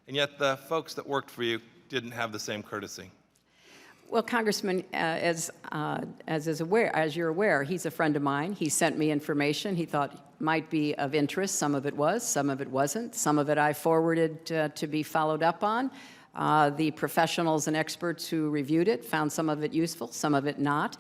and yet the folks that worked for you didn't have the same courtesy. Well, Congressman, as you're aware, he's a friend of mine. He sent me information he thought might be of interest. Some of it was, some of it wasn't. Some of it I forwarded to be followed up on. The professionals and experts who reviewed it found some of it useful, some of it not.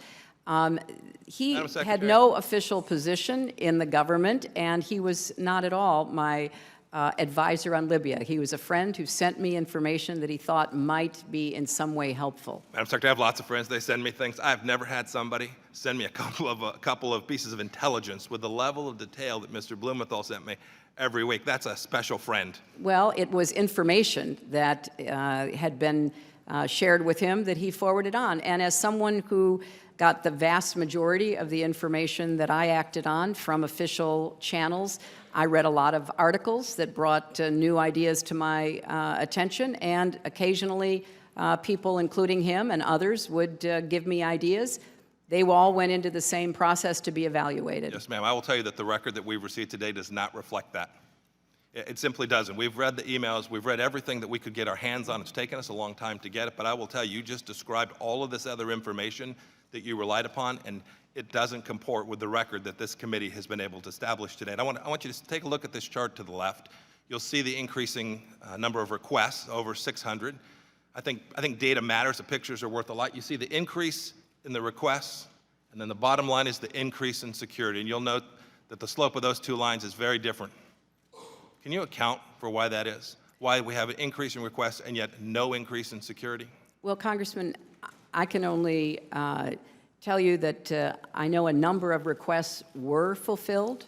He had no official position in the government, and he was not at all my advisor on Libya. He was a friend who sent me information that he thought might be in some way helpful. Madam Secretary, I have lots of friends. They send me things. I've never had somebody send me a couple of pieces of intelligence with the level of detail that Mr. Blumenthal sent me every week. That's a special friend. Well, it was information that had been shared with him that he forwarded on. And as someone who got the vast majority of the information that I acted on from official channels, I read a lot of articles that brought new ideas to my attention, and occasionally people, including him and others, would give me ideas. They all went into the same process to be evaluated. Yes, ma'am. I will tell you that the record that we've received today does not reflect that. It simply doesn't. We've read the emails. We've read everything that we could get our hands on. It's taken us a long time to get it, but I will tell you, you just described all of this other information that you relied upon, and it doesn't comport with the record that this committee has been able to establish today. And I want you to take a look at this chart to the left. You'll see the increasing number of requests, over 600. I think data matters. The pictures are worth a lot. You see the increase in the requests, and then the bottom line is the increase in security. And you'll note that the slope of those two lines is very different. Can you account for why that is? Why we have an increase in requests and yet no increase in security? Well, Congressman, I can only tell you that I know a number of requests were fulfilled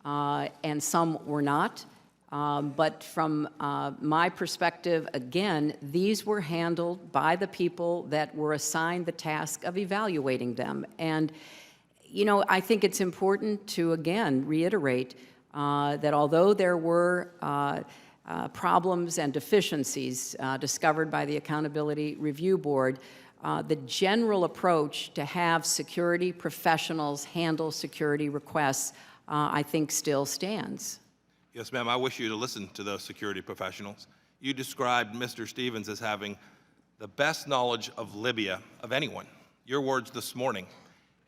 and some were not. But from my perspective, again, these were handled by the people that were assigned the task of evaluating them. And, you know, I think it's important to, again, reiterate that although there were problems and deficiencies discovered by the Accountability Review Board, the general approach to have security professionals handle security requests, I think, still stands. Yes, ma'am. I wish you to listen to those security professionals. You described Mr. Stevens as having the best knowledge of Libya of anyone. Your words this morning.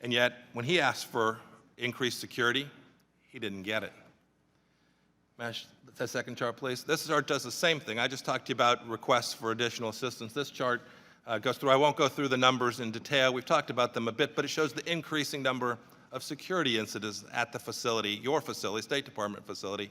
And yet, when he asked for increased security, he didn't get it. Mash, the second chart, please. This chart does the same thing. I just talked to you about requests for additional assistance. This chart goes through. I won't go through the numbers in detail. We've talked about them a bit, but it shows the increasing number of security incidents at the facility, your facility, State Department facility,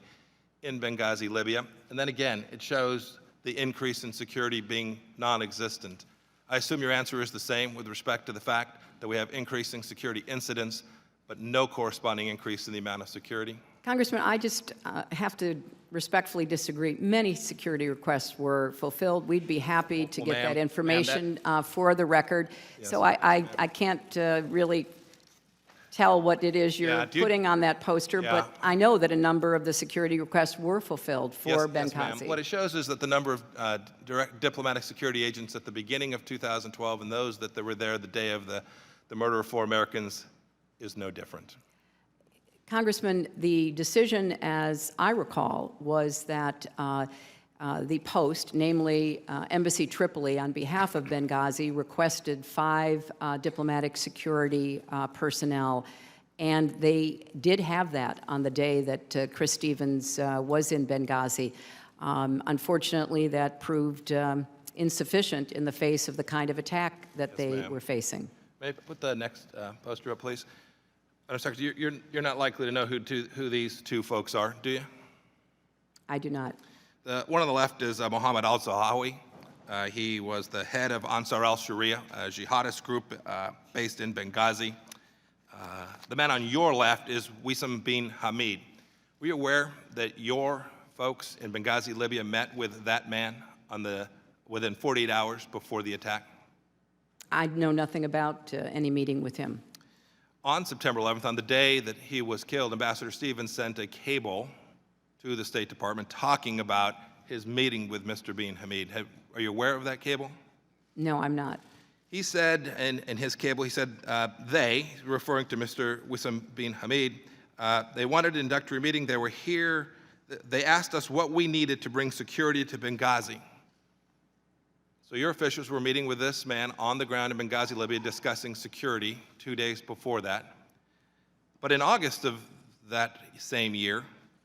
in Benghazi, Libya. And then again, it shows the increase in security being non-existent. I assume your answer is the same with respect to the fact that we have increasing security incidents, but no corresponding increase in the amount of security? Congressman, I just have to respectfully disagree. Many security requests were fulfilled. We'd be happy to get that information for the record. Yes. So I can't really tell what it is you're putting on that poster, but I know that a number of the security requests were fulfilled for Benghazi. Yes, what it shows is that the number of direct diplomatic security agents at the beginning of 2012 and those that were there the day of the murder of 4 Americans is no different. Congressman, the decision, as I recall, was that the Post, namely Embassy Tripoli, on behalf of Benghazi, requested 5 diplomatic security personnel, and they did have that on the day that Chris Stevens was in Benghazi. Unfortunately, that proved insufficient in the face of the kind of attack that they were facing. May I put the next poster up, please? Madam Secretary, you're not likely to know who these 2 folks are, do you? I do not. The one on the left is Mohammed al-Zahawi. He was the head of Ansar al-Sharia, a jihadist group based in Benghazi. The man on your left is Wissam bin Hamid. Were you aware that your folks in Benghazi, Libya, met with that man within 48 hours before the attack? I know nothing about any meeting with him. On September 11th, on the day that he was killed, Ambassador Stevens sent a cable to the State Department talking about his meeting with Mr. bin Hamid. Are you aware of that cable? No, I'm not. He said in his cable, he said they, referring to Mr. Wissam bin Hamid, they wanted an introductory meeting. They were here. They asked us what we needed to bring security to Benghazi. So your officials were meeting with this man on the ground in Benghazi, Libya, discussing security 2 days before that. But in August of that same year,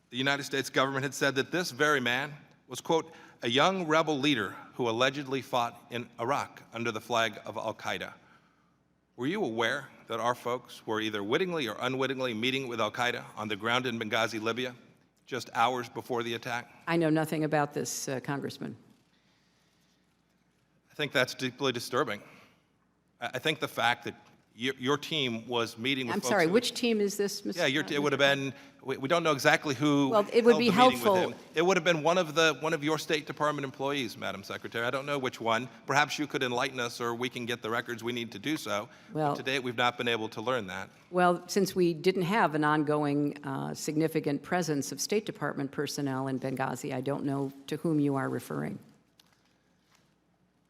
the United States government had said that this very man was, quote, a young rebel leader who allegedly fought in Iraq under the flag of al-Qaeda. Were you aware that our folks were either wittingly or unwittingly meeting with al-Qaeda on the ground in Benghazi, Libya, just hours before the attack? I know nothing about this, Congressman. I think that's deeply disturbing. I think the fact that your team was meeting with I'm folks... sorry, which team is this, Mr.? Yeah, it would have been, we don't know exactly who Well, it would be held the meeting with helpful... him. It would have been one of your State Department employees, Madam Secretary. I don't know which one. Perhaps you could enlighten us, or we can get the records we need to do so. Well, but to date, we've not been able to learn that. Well, since we didn't have an ongoing significant presence of State Department personnel in Benghazi, I don't know to whom you are referring.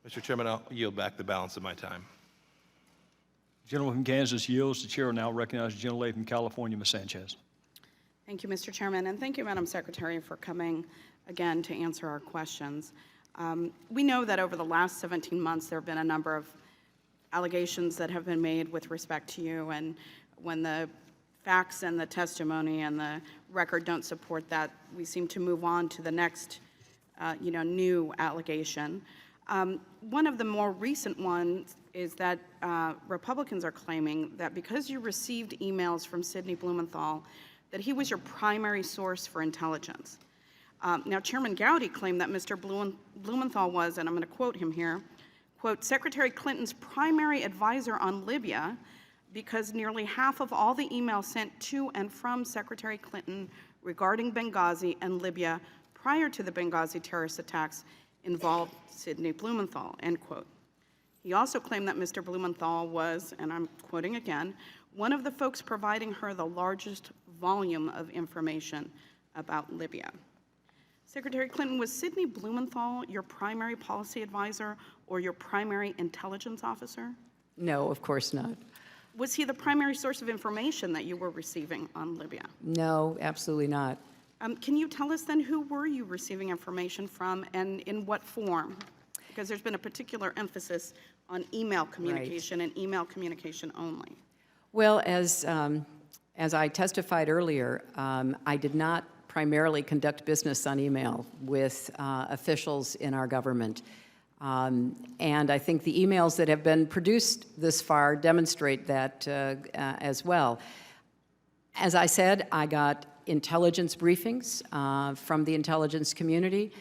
Mr. Chairman, I'll yield back the balance of my time. Gentleman from Kansas yields. The chair will now recognize the gentlelady from California, Ms. Sanchez. Thank you, Mr. Chairman, and thank you, Madam Secretary, for coming again to answer our questions. We know that over the last 17 months, there have been a number of allegations that have been made with respect to you, and when the facts and the testimony and the record don't support that, we seem to move on to the next, new allegation. One of the more recent ones is that Republicans are claiming that because you received emails from Sidney Blumenthal, that he was your primary source for intelligence. Now, Chairman Gowdy claimed that Mr. Blumenthal was, and I'm going to quote him here, quote, Secretary Clinton's primary advisor on Libya because nearly half of all the emails sent to and from Secretary Clinton regarding Benghazi and Libya prior to the Benghazi terrorist attacks involved Sidney Blumenthal, end quote. He also claimed that Mr. Blumenthal was, and I'm quoting again, one of the folks providing her the largest volume of information about Libya. Secretary Clinton, was Sidney Blumenthal your primary policy advisor or your primary intelligence officer? No, of course not. Was he the primary source of information that you were receiving on Libya? No, absolutely not. Can you tell us then who were you receiving information from and in what form? Because there's been a particular emphasis on email communication and email communication only. Well, as I testified earlier, I did not primarily conduct business on email with officials in our government. And I think the emails that have been produced this far demonstrate that as well. As I said, I got intelligence briefings from the intelligence community.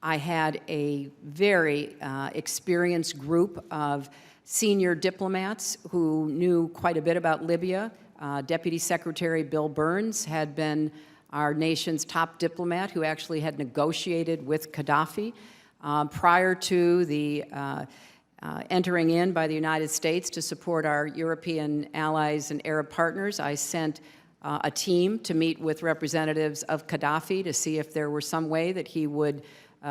I had a very experienced group of senior diplomats who knew quite a bit about Libya. Deputy Secretary Bill Burns had been our nation's top diplomat who actually had negotiated with Gaddafi. Prior to the entering in by the United States to support our European allies and Arab partners, I sent a team to meet with representatives of Gaddafi to see if there were some way that he would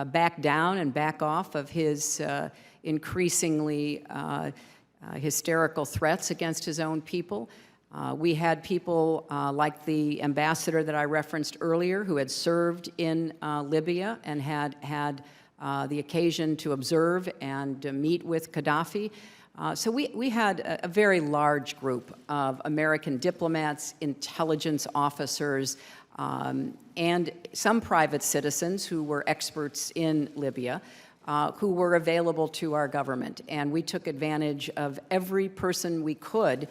back down and back off of his increasingly hysterical threats against his own people. We had people like the ambassador that I referenced earlier who had served in Libya and had the occasion to observe and meet with Gaddafi. So we had a very large group of American diplomats, intelligence officers, and some private citizens who were experts in Libya who were available to our government. And we took advantage of every person we could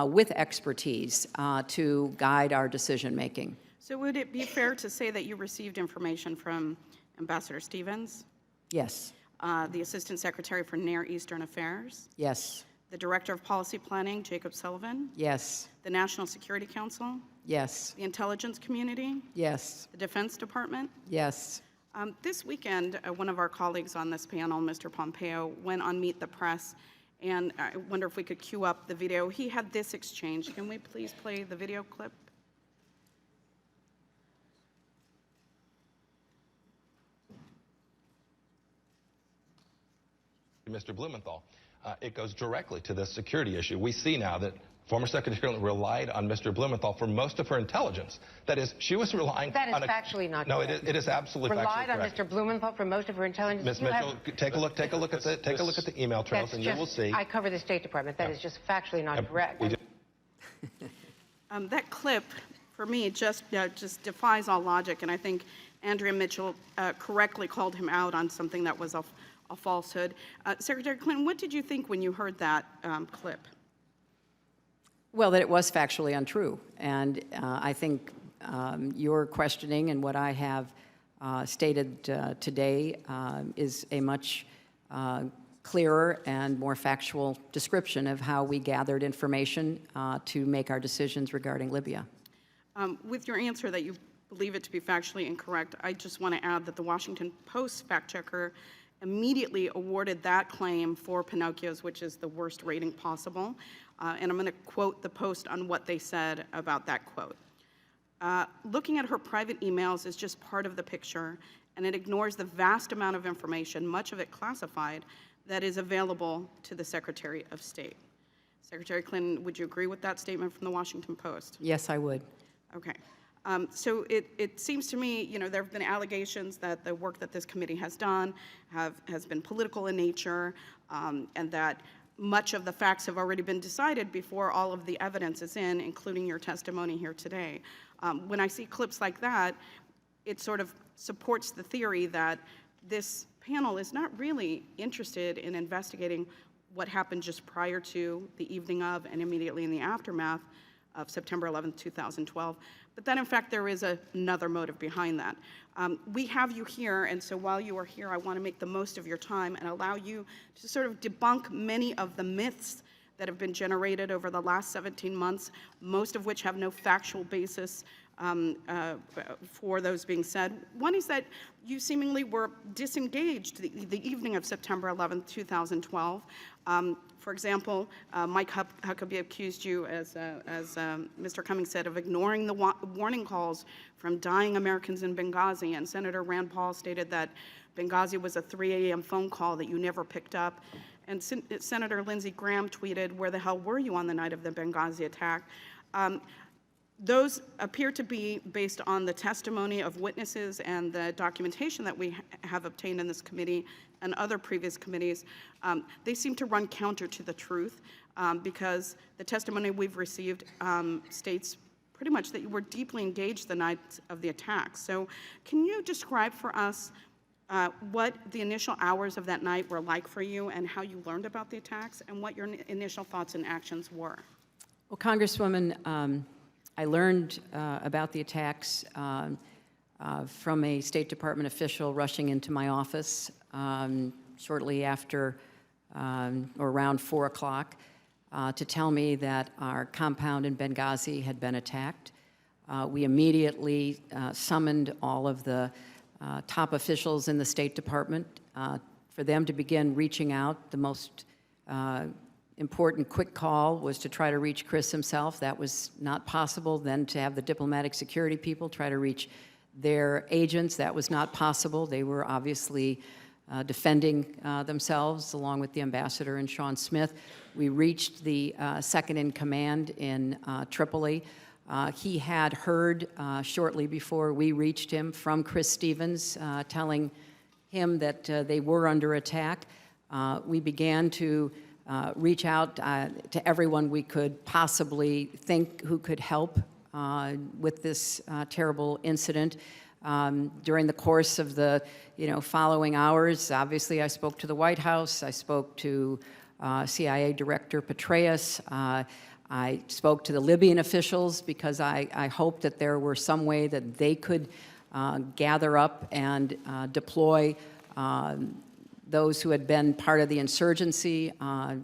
with expertise to guide our decision-making. So would it be fair to say that you received information from Ambassador Stevens? Yes. The Assistant Secretary for Near Eastern Affairs? Yes. The Director of Policy Planning, Jacob Sullivan? Yes. The National Security Council? Yes. The Intelligence Community? Yes. The Defense Department? Yes. This weekend, one of our colleagues on this panel, Mr. Pompeo, went on Meet the Press, and I wonder if we could cue up the video. He had this exchange. Can we please play the video clip? Mr. Blumenthal, it goes directly to this security issue. We see now that Former Secretary Clinton relied on Mr. Blumenthal for most of her intelligence. That is, she was relying That is on factually not No, correct. it is absolutely Relied factually on correct. Mr. Blumenthal for most of her intelligence. Ms. You have- Mitchell, take a look at the email trails, That's and you will just- see. I cover the State Department. That is just factually not correct. we do- That clip, for me, just defies all logic, and I think Andrea Mitchell correctly called him out on something that was a falsehood. Secretary Clinton, what did you think when you heard that clip? Well, that it was factually untrue. And I think your questioning and what I have stated today is a much clearer and more factual description of how we gathered information to make our decisions regarding Libya. With your answer that you believe it to be factually incorrect, I just want to add that the Washington Post fact checker immediately awarded that claim for Pinocchio's, which is the worst rating possible. And I'm going to quote the Post on what they said about that quote. Looking at her private emails is just part of the picture, and it ignores the vast amount of information, much of it classified, that is available to the Secretary of State. Secretary Clinton, would you agree with that statement from the Washington Post? Yes, I would. Okay. So it seems to me, there have been allegations that the work that this committee has done has been political in nature, and that much of the facts have already been decided before all of the evidence is in, including your testimony here today. When I see clips like that, it sort of supports the theory that this panel is not really interested in investigating what happened just prior to, the evening of, and immediately in the aftermath of September 11, 2012, but that in fact there is another motive behind that. We have you here, and so while you are here, I want to make the most of your time and allow you to sort of debunk many of the myths that have been generated over the last 17 months, most of which have no factual basis for those being said. One is that you seemingly were disengaged the evening of September 11, 2012. For example, Mike Huckabee accused you, as Mr. Cummings said, of ignoring the warning calls from dying Americans in Benghazi, and Senator Rand Paul stated that Benghazi was a 3 a.m. phone call that you never picked up. And Senator Lindsey Graham tweeted, "Where the hell were you on the night of the Benghazi attack?" Those appear to be based on the testimony of witnesses and the documentation that we have obtained in this committee and other previous committees. They seem to run counter to the truth because the testimony we've received states pretty much that you were deeply engaged the night of the attack. So can you describe for us what the initial hours of that night were like for you and how you learned about the attacks and what your initial thoughts and actions were? Well, Congresswoman, I learned about the attacks from a State Department official rushing into my office shortly after or around 4 o'clock to tell me that our compound in Benghazi had been attacked. We immediately summoned all of the top officials in the State Department for them to begin reaching out. The most important quick call was to try to reach Chris himself. That was not possible. Then to have the diplomatic security people try to reach their agents, that was not possible. They were obviously defending themselves along with the ambassador and Sean Smith. We reached the second in command in Tripoli. He had heard shortly before we reached him from Chris Stevens telling him that they were under attack. We began to reach out to everyone we could possibly think who could help with this terrible incident. During the course of the following hours, obviously I spoke to the White House, I spoke to CIA Director Petraeus, I spoke to the Libyan officials because I hoped that there were some way that they could gather up and deploy those who had been part of the insurgency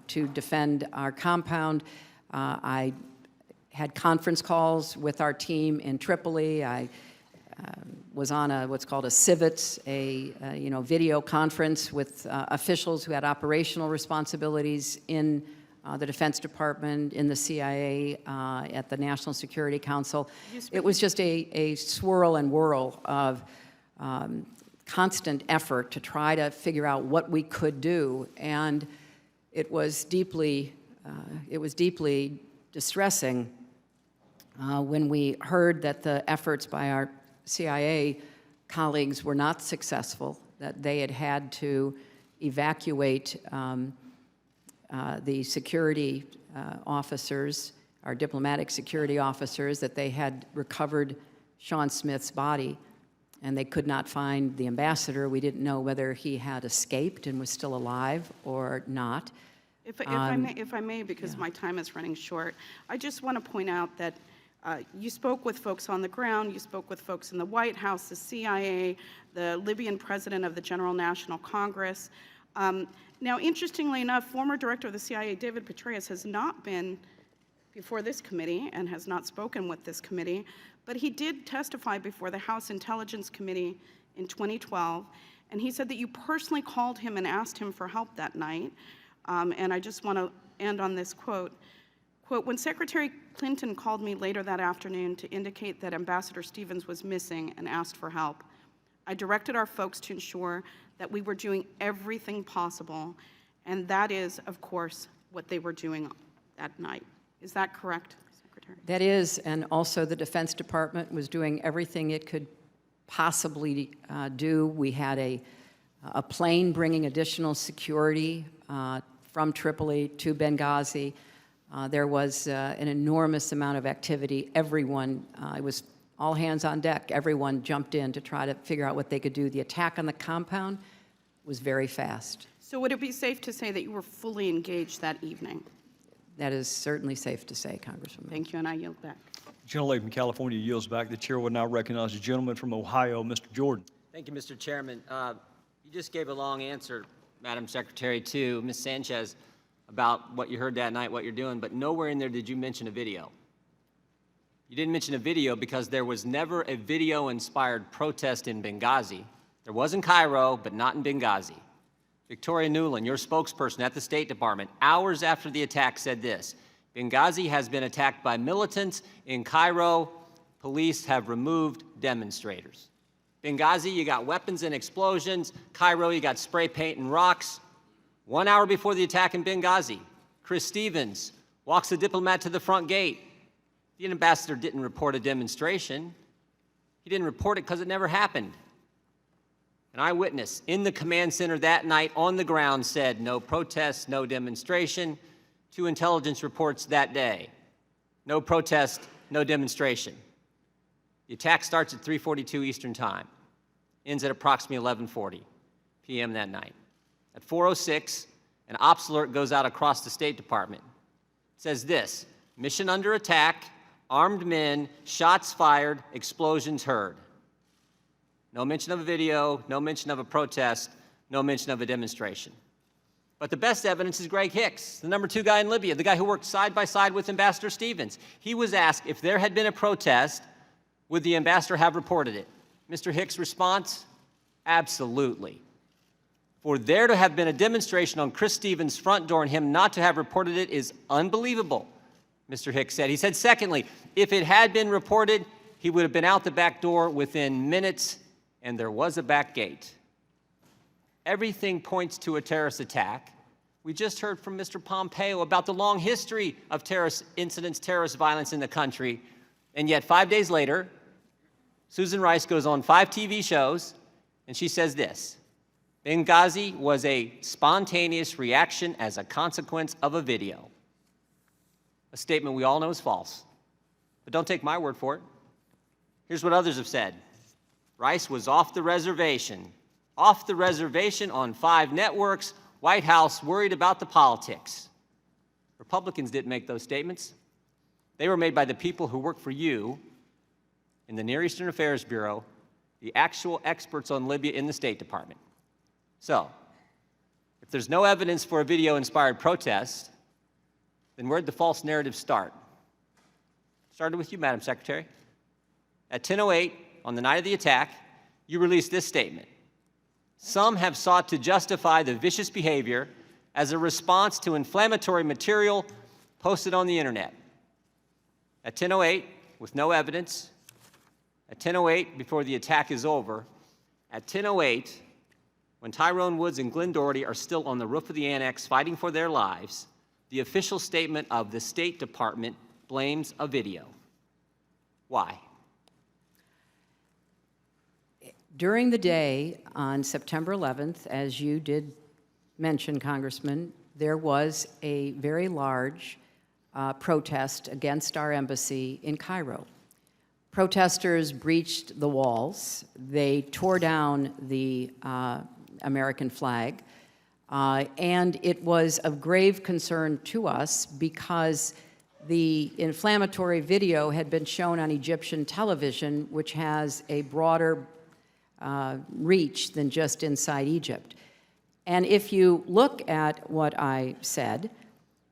to defend our compound. I had conference calls with our team in Tripoli. I was on what's called a CIVITS, a video conference with officials who had operational responsibilities in the Defense Department, in the CIA, at the National Security Council. It was just a swirl and whirl of constant effort to try to figure out what we could do, and it was deeply distressing when we heard that the efforts by our CIA colleagues were not successful, that they had had to evacuate the security officers, our diplomatic security officers, that they had recovered Sean Smith's body, and they could not find the ambassador. We didn't know whether he had escaped and was still alive or not. If I may, because my time is running short, I just want to point out that you spoke with folks on the ground, you spoke with folks in the White House, the CIA, the Libyan president of the General National Congress. Now, interestingly enough, former director of the CIA, David Petraeus, has not been before this committee and has not spoken with this committee, but he did testify before the House Intelligence Committee in 2012, and he said that you personally called him and asked him for help that night. And I just want to end on this quote. Quote, "When Secretary Clinton called me later that afternoon to indicate that Ambassador Stevens was missing and asked for help, I directed our folks to ensure that we were doing everything possible, and that is, of course, what they were doing that night." Is that correct, Secretary? That is, and also the Defense Department was doing everything it could possibly do. We had a plane bringing additional security from Tripoli to Benghazi. There was an enormous amount of activity. Everyone, it was all hands on deck. Everyone jumped in to try to figure out what they could do. The attack on the compound was very fast. So would it be safe to say that you were fully engaged that evening? That is certainly safe to say, Congresswoman. Thank you, and I yield back. The gentlelady from California yields back. The chair will now recognize the gentleman from Ohio, Mr. Jordan. Thank you, Mr. Chairman. You just gave a long answer, Madam Secretary, to Ms. Sanchez about what you heard that night, what you're doing, but nowhere in there did you mention a video. You didn't mention a video because there was never a video-inspired protest in Benghazi. There was in Cairo, but not in Benghazi. Victoria Nuland, your spokesperson at the State Department, hours after the attack said this: Benghazi has been attacked by militants. In Cairo, police have removed demonstrators. Benghazi, you got weapons and explosions. Cairo, you got spray paint and rocks. 1 hour before the attack in Benghazi, Chris Stevens walks the diplomat to the front gate. The ambassador didn't report a demonstration. He didn't report it because it never happened. An eyewitness in the command center that night on the ground said no protest, no demonstration. 2 intelligence reports that day. No protest, no demonstration. The attack starts at 3:42 Eastern Time, ends at approximately 11:40 p.m. that night. At 4:06, an ops alert goes out across the State Department. It says this: mission under attack, armed men, shots fired, explosions heard. No mention of a video, no mention of a protest, no mention of a demonstration. But the best evidence is Greg Hicks, the #2 guy in Libya, the guy who worked side by side with Ambassador Stevens. He was asked if there had been a protest, would the ambassador have reported it? Mr. Hicks' response: absolutely. For there to have been a demonstration on Chris Stevens' front door and him not to have reported it is unbelievable, Mr. Hicks said. He said, secondly, if it had been reported, he would have been out the back door within minutes, and there was a back gate. Everything points to a terrorist attack. We just heard from Mr. Pompeo about the long history of terrorist incidents, terrorist violence in the country, and yet 5 days later, Susan Rice goes on 5 TV shows, and she says this: Benghazi was a spontaneous reaction as a consequence of a video. A statement we all know is false, but don't take my word for it. Here's what others have said. Rice was off the reservation on 5 networks. White House worried about the politics. Republicans didn't make those statements. They were made by the people who work for you in the Near Eastern Affairs Bureau, the actual experts on Libya in the State Department. So, if there's no evidence for a video-inspired protest, then where'd the false narrative start? It started with you, Madam Secretary. At 10:08, on the night of the attack, you released this statement: some have sought to justify the vicious behavior as a response to inflammatory material posted on the internet. At 10:08, with no evidence, at 10:08, before the attack is over, at 10:08, when Tyrone Woods and Glenn Doherty are still on the roof of the annex fighting for their lives, the official statement of the State Department blames a video. Why? During the day on September 11th, as you did mention, Congressman, there was a very large protest against our embassy in Cairo. Protesters breached the walls. They tore down the American flag. And it was of grave concern to us because the inflammatory video had been shown on Egyptian television, which has a broader reach than just inside Egypt. And if you look at what I said,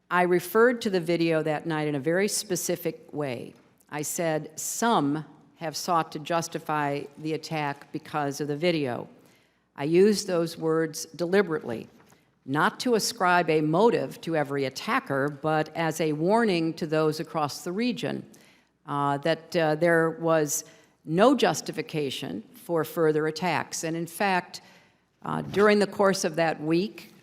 I referred to the video that night in a very specific way. I said, some have sought to justify the attack because of the video. I used those words deliberately, not to ascribe a motive to every attacker, but as a warning to those across the region that there was no justification for further attacks. And in fact, during the course of that week,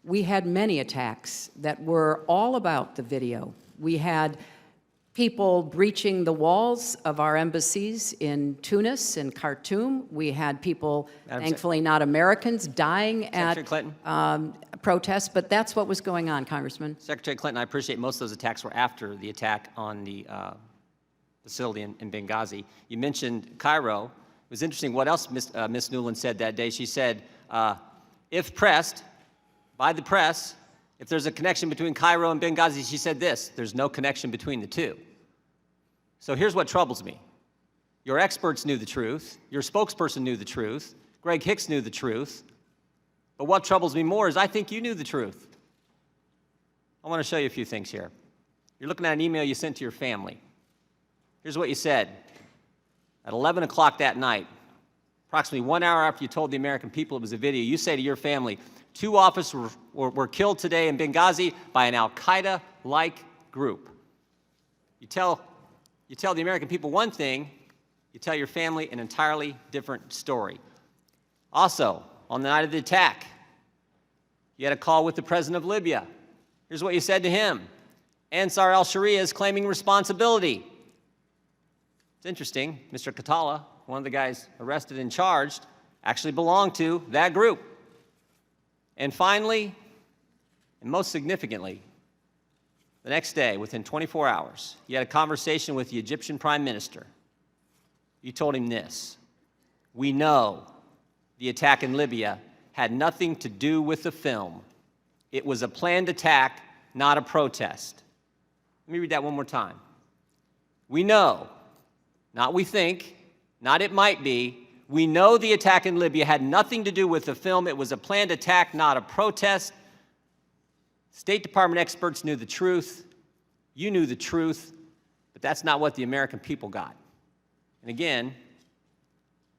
we had many attacks that were all about the video. We had people breaching the walls of our embassies in Tunis and Khartoum. We had people, thankfully not Americans, dying at protests, but that's what was going on, Congressman. Secretary Clinton, I appreciate most of those attacks were after the attack on the facility in Benghazi. You mentioned Cairo. It was interesting what else Ms. Newland said that day. She said, if pressed by the press, if there's a connection between Cairo and Benghazi, she said this, there's no connection between the two. So here's what troubles me. Your experts knew the truth. Your spokesperson knew the truth. Greg Hicks knew the truth. But what troubles me more is I think you knew the truth. I want to show you a few things here. You're looking at an email you sent to your family. Here's what you said. At 11 o'clock that night, approximately 1 hour after you told the American people it was a video, you say to your family, 2 officers were killed today in Benghazi by an al-Qaeda-like group. You tell the American people one thing, you tell your family an entirely different story. Also, on the night of the attack, you had a call with the president of Libya. Here's what you said to him. Ansar al-Sharia is claiming responsibility. It's interesting, Mr. Katala, one of the guys arrested and charged, actually belonged to that group. And finally, and most significantly, the next day, within 24 hours, you had a conversation with the Egyptian prime minister. You told him this: we know the attack in Libya had nothing to do with the film. It was a planned attack, not a protest. Let me read that one more time. We know, not we think, not it might be, we know the attack in Libya had nothing to do with the film. It was a planned attack, not a protest. State Department experts knew the truth. You knew the truth, but that's not what the American people got. And again,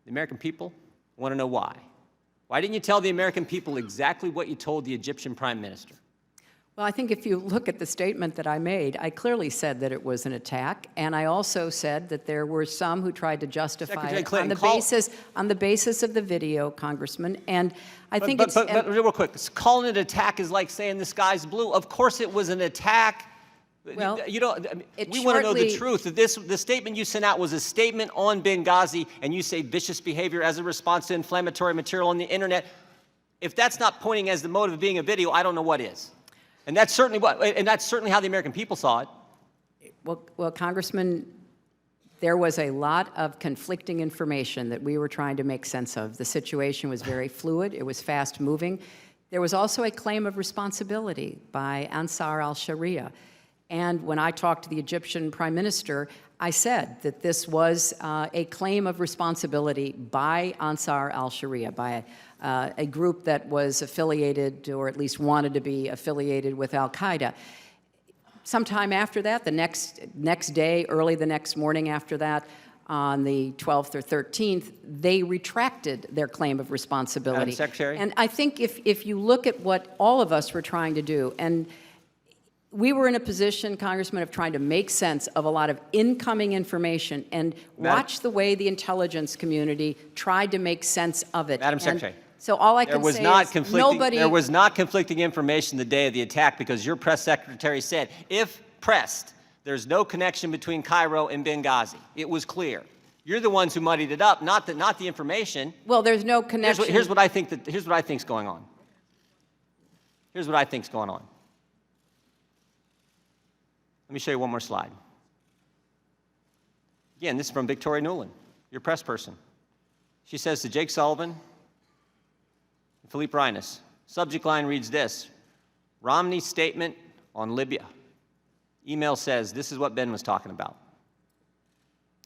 the American people want to know why. Why didn't you tell the American people exactly what you told the Egyptian prime minister? Well, I think if you look at the statement that I made, I clearly said that it was an attack, and I also said that there were some who tried to justify it on the basis of the video, Congressman. And I think but real quick, calling it an attack is like saying the sky's blue. Of course, it was an attack. Well, we want to know the truth. The statement you sent out was a statement on Benghazi, and you say vicious behavior as a response to inflammatory material on the internet. If that's not pointing as the motive of being a video, I don't know what is. And that's certainly how the American people saw it. Well, Congressman, there was a lot of conflicting information that we were trying to make sense of. The situation was very fluid. It was fast-moving. There was also a claim of responsibility by Ansar al-Sharia. And when I talked to the Egyptian prime minister, I said that this was a claim of responsibility by Ansar al-Sharia, by a group that was affiliated, or at least wanted to be affiliated with al-Qaeda. Sometime after that, the next day, early the next morning after that, on the 12th or 13th, they retracted their claim of responsibility. Madam Secretary? And I think if you look at what all of us were trying to do, and we were in a position, Congressman, of trying to make sense of a lot of incoming information and watch the way the intelligence community tried to make sense of it. Madam Secretary. So all I can say is nobody... There was not conflicting information the day of the attack because your press secretary said, if pressed There's no connection between Cairo and Benghazi. It was clear. You're the ones who muddied it up, not the information. Well, there's no connection. Here's what I think's going on. Here's what I think's going on. Let me show you one more slide. Again, this is from Victoria Nuland, your press person. She says to Jake Sullivan and Philippe Reines, subject line reads this: Romney's statement on Libya. Email says, this is what Ben was talking about.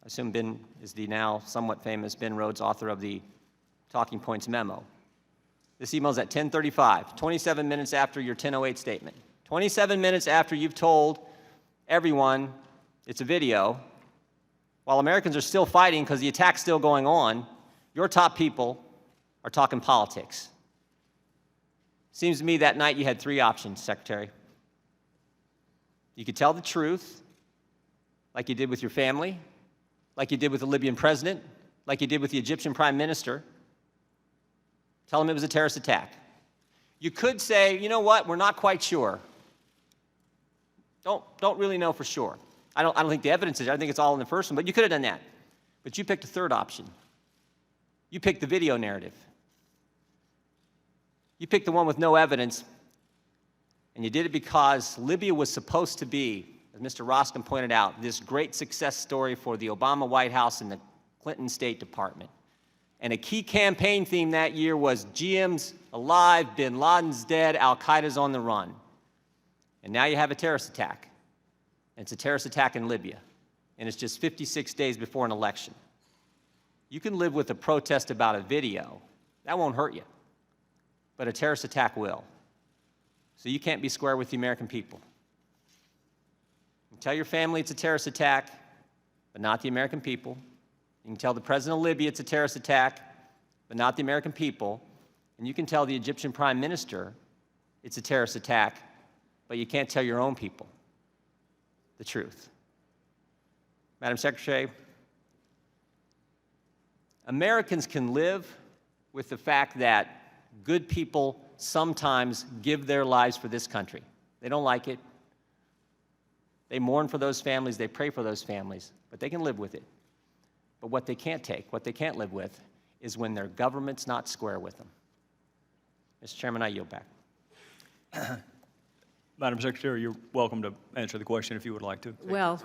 I assume Ben is the now somewhat famous Ben Rhodes, author of the Talking Points memo. This email is at 10:35, 27 minutes after your 10:08 statement. 27 minutes after you've told everyone it's a video, while Americans are still fighting because the attack's still going on, your top people are talking politics. Seems to me that night you had three options, Secretary. You could tell the truth, like you did with your family, like you did with the Libyan president, like you did with the Egyptian prime minister. Tell them it was a terrorist attack. You could say, you know what, we're not quite sure. Don't really know for sure. I don't think the evidence is there. I think it's all in the first one, but you could have done that. But you picked a third option. You picked the video narrative. You picked the one with no evidence, and you did it because Libya was supposed to be, as Mr. Roskin pointed out, this great success story for the Obama White House and the Clinton State Department. And a key campaign theme that year was GM's alive, bin Laden's dead, Al-Qaeda's on the run. And now you have a terrorist attack. And it's a terrorist attack in Libya. And it's just 56 days before an election. You can live with a protest about a video. That won't hurt you. But a terrorist attack will. So you can't be square with the American people. You can tell your family it's a terrorist attack, but not the American people. You can tell the president of Libya it's a terrorist attack, but not the American people. And you can tell the Egyptian prime minister it's a terrorist attack, but you can't tell your own people the truth. Madam Secretary, Americans can live with the fact that good people sometimes give their lives for this country. They don't like it. They mourn for those families. They pray for those families. But they can live with it. But what they can't take, what they can't live with, is when their government's not square with them. Mr. Chairman, I yield back. Madam Secretary, you're welcome to answer the question if you would like to. Well,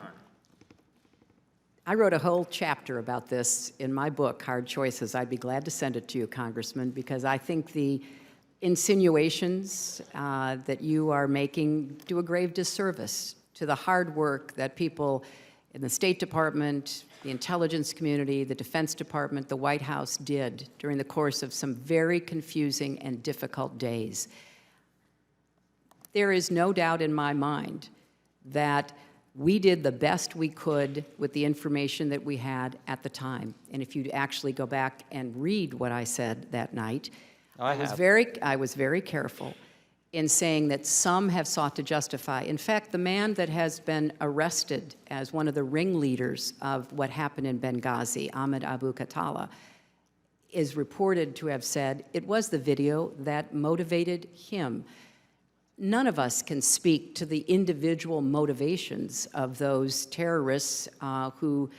I wrote a whole chapter about this in my book, Hard Choices. I'd be glad to send it to you, Congressman, because I think the insinuations that you are making do a grave disservice to the hard work that people in the State Department, the intelligence community, the Defense Department, the White House did during the course of some very confusing and difficult days. There is no doubt in my mind that we did the best we could with the information that we had at the time. And if you actually go back and read what I said that night, I was very careful in saying that some have sought to justify. In fact, the man that has been arrested as one of the ringleaders of what happened in Benghazi, Ahmed Abu Khattala, is reported to have said it was the video that motivated him. None of us can speak to the individual motivations of those terrorists who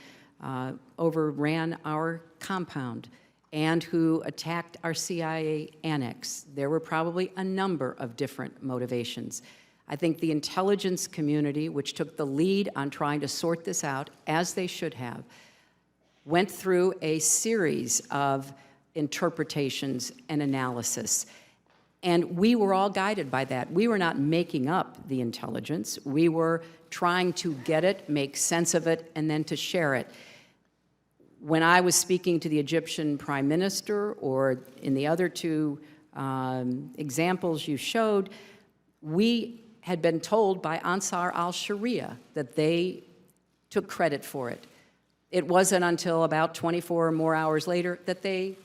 overran our compound and who attacked our CIA annex. There were probably a number of different motivations. I think the intelligence community, which took the lead on trying to sort this out, as they should have, went through a series of interpretations and analysis. And we were all guided by that. We were not making up the intelligence. We were trying to get it, make sense of it, and then to share it. When I was speaking to the Egyptian prime minister, or in the other two examples you showed, we had been told by Ansar al-Sharia that they took credit for it. It wasn't until about 24 or more hours later that they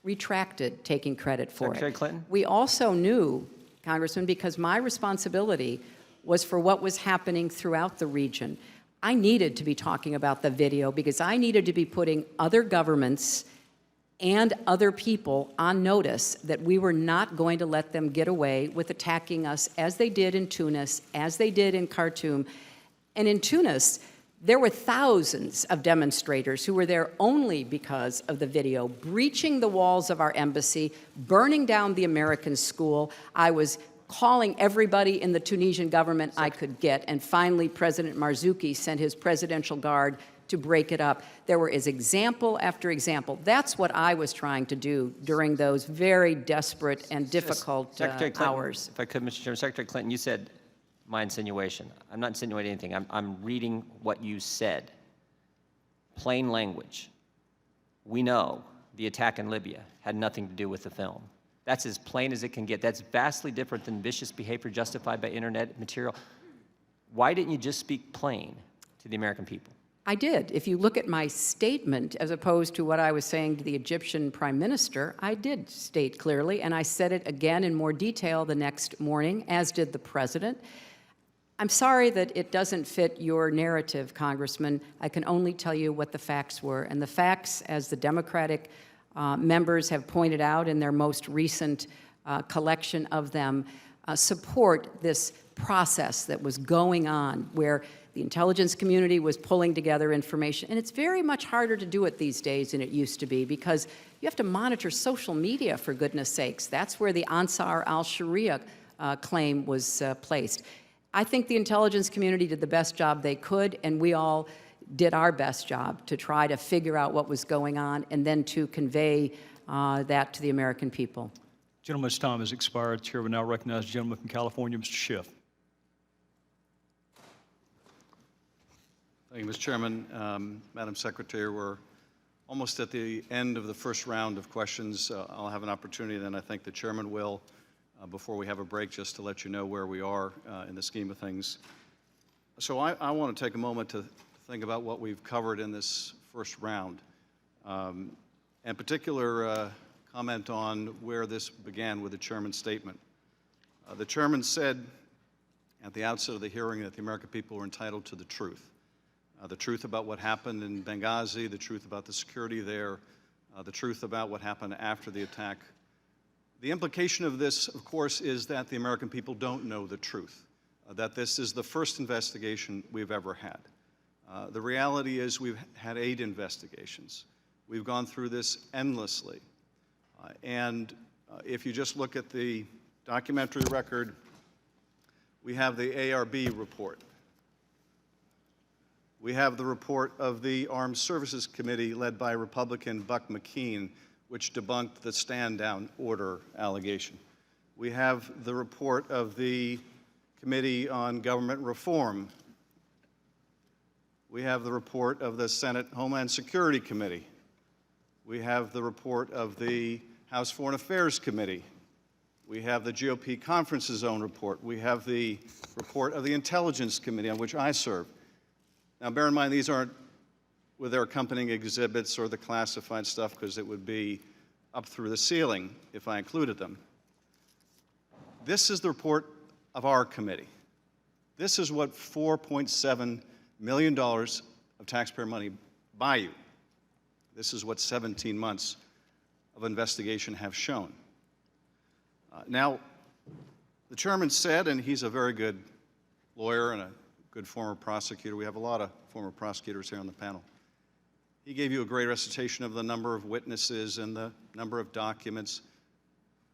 retracted taking credit for Secretary it. Clinton? We also knew, Congressman, because my responsibility was for what was happening throughout the region. I needed to be talking about the video because I needed to be putting other governments and other people on notice that we were not going to let them get away with attacking us as they did in Tunis, as they did in Khartoum, And in Tunis, there were thousands of demonstrators who were there only because of the video, breaching the walls of our embassy, burning down the American school. I was calling everybody in the Tunisian government I could get, and finally President Marzouki sent his presidential guard to break it up. There were example after example. That's what I was trying to do during those very desperate and difficult Secretary Clinton, hours. if I could, Mr. Chairman, Secretary Clinton, you said my insinuation. I'm not insinuating anything. I'm reading what you said. Plain language. We know the attack in Libya had nothing to do with the film. That's as plain as it can get. That's vastly different than vicious behavior justified by internet material. Why didn't you just speak plain to the American people? I did. If you look at my statement, as opposed to what I was saying to the Egyptian prime minister, I did state clearly, and I said it again in more detail the next morning, as did the president. I'm sorry that it doesn't fit your narrative, Congressman. I can only tell you what the facts were. And the facts, as the Democratic members have pointed out in their most recent collection of them, support this process that was going on where the intelligence community was pulling together information. And it's very much harder to do it these days than it used to be because you have to monitor social media, for goodness sakes. That's where the Ansar al-Sharia claim was placed. I think the intelligence community did the best job they could, and we all did our best job to try to figure out what was going on and then to convey that to the American people. Gentleman's time has expired. Chair will now recognize the gentleman from California, Mr. Schiff. Thank you, Mr. Chairman. Madam Secretary, we're almost at the end of the first round of questions. I'll have an opportunity, then I think the chairman will, before we have a break, just to let you know where we are in the scheme of things. So I want to take a moment to think about what we've covered in this first round. In particular, comment on where this began with the chairman's statement. The chairman said at the outset of the hearing that the American people were entitled to the truth about what happened in Benghazi, the truth about the security there, the truth about what happened after the attack. The implication of this, of course, is that the American people don't know the truth, that this is the first investigation we've ever had. The reality is we've had 8 investigations. We've gone through this endlessly. And if you just look at the documentary record, we have the ARB report. We have the report of the Armed Services Committee led by Republican Buck McKean, which debunked the stand-down order allegation. We have the report of the Committee on Government Reform. We have the report of the Senate Homeland Security Committee. We have the report of the House Foreign Affairs Committee. We have the GOP Conference's own report. We have the report of the Intelligence Committee, on which I serve. Now, bear in mind, these aren't with their accompanying exhibits or the classified stuff, because it would be up through the ceiling if I included them. This is the report of our committee. This is what $4.7 million of taxpayer money buy you. This is what 17 months of investigation have shown. Now, the chairman said, and he's a very good lawyer and a good former prosecutor. We have a lot of former prosecutors here on the panel. He gave you a great recitation of the number of witnesses and the number of documents.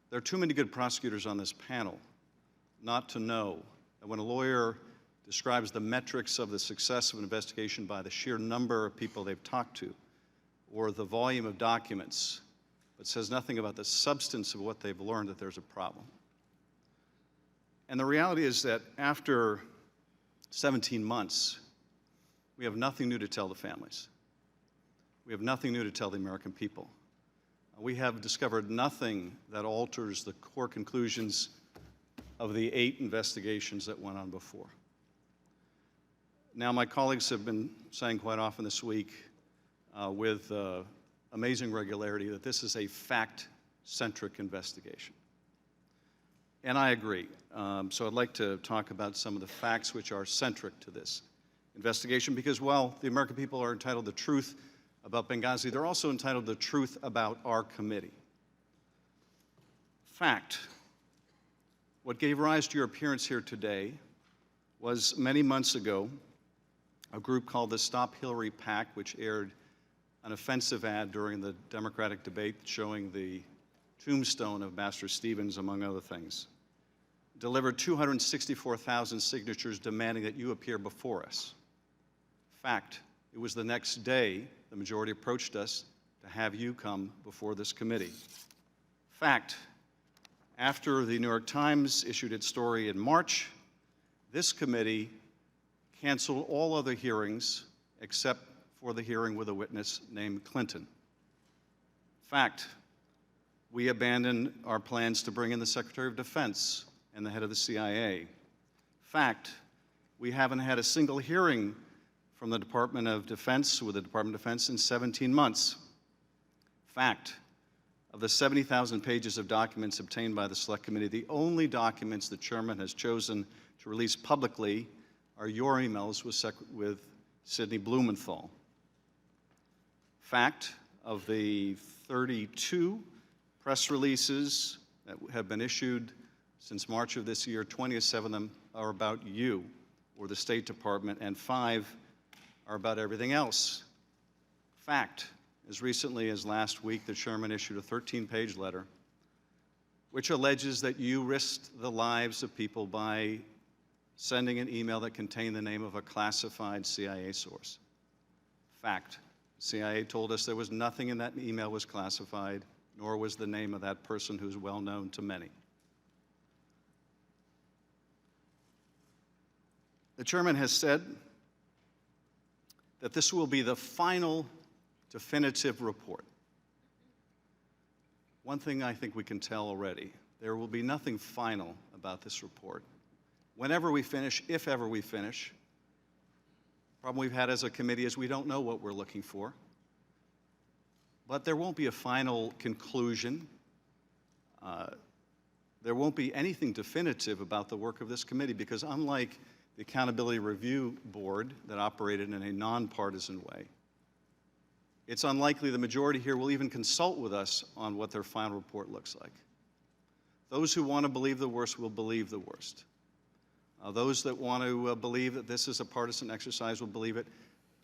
There are too many good prosecutors on this panel not to know that when a lawyer describes the metrics of the success of an investigation by the sheer number of people they've talked to or the volume of documents, but says nothing about the substance of what they've learned, that there's a problem. And the reality is that after 17 months, we have nothing new to tell the families. We have nothing new to tell the American people. We have discovered nothing that alters the core conclusions of the 8 investigations that went on before. Now, my colleagues have been saying quite often this week with amazing regularity that this is a fact-centric investigation. And I agree. So I'd like to talk about some of the facts which are centric to this investigation, because while the American people are entitled to the truth about Benghazi, they're also entitled to the truth about our committee. Fact. What gave rise to your appearance here today was many months ago, a group called the Stop Hillary PAC, which aired an offensive ad during the Democratic debate showing the tombstone of Master Stevens, among other things, delivered 264,000 signatures demanding that you appear before us. Fact, it was the next day the majority approached us to have you come before this committee. Fact, after the New York Times issued its story in March, this committee canceled all other hearings except for the hearing with a witness named Clinton. Fact, we abandoned our plans to bring in the Secretary of Defense and the head of the CIA. Fact, we haven't had a single hearing from the Department of Defense with the Department of Defense in 17 months. Fact, of the 70,000 pages of documents obtained by the Select Committee, the only documents the chairman has chosen to release publicly are your emails with Sidney Blumenthal. Fact, of the 32 press releases that have been issued since March of this year, 27 of them are about you or the State Department, and 5 are about everything else. Fact, as recently as last week, the chairman issued a 13-page letter which alleges that you risked the lives of people by sending an email that contained the name of a classified CIA source. Fact, the CIA told us there was nothing in that email was classified, nor was the name of that person who's well known to many. The chairman has said that this will be the final definitive report. One thing I think we can tell already, there will be nothing final about this report. Whenever we finish, if ever we finish, the problem we've had as a committee is we don't know what we're looking for. But there won't be a final conclusion. There won't be anything definitive about the work of this committee because unlike the Accountability Review Board that operated in a nonpartisan way, it's unlikely the majority here will even consult with us on what their final report looks like. Those who want to believe the worst will believe the worst. Those that want to believe that this is a partisan exercise will believe it.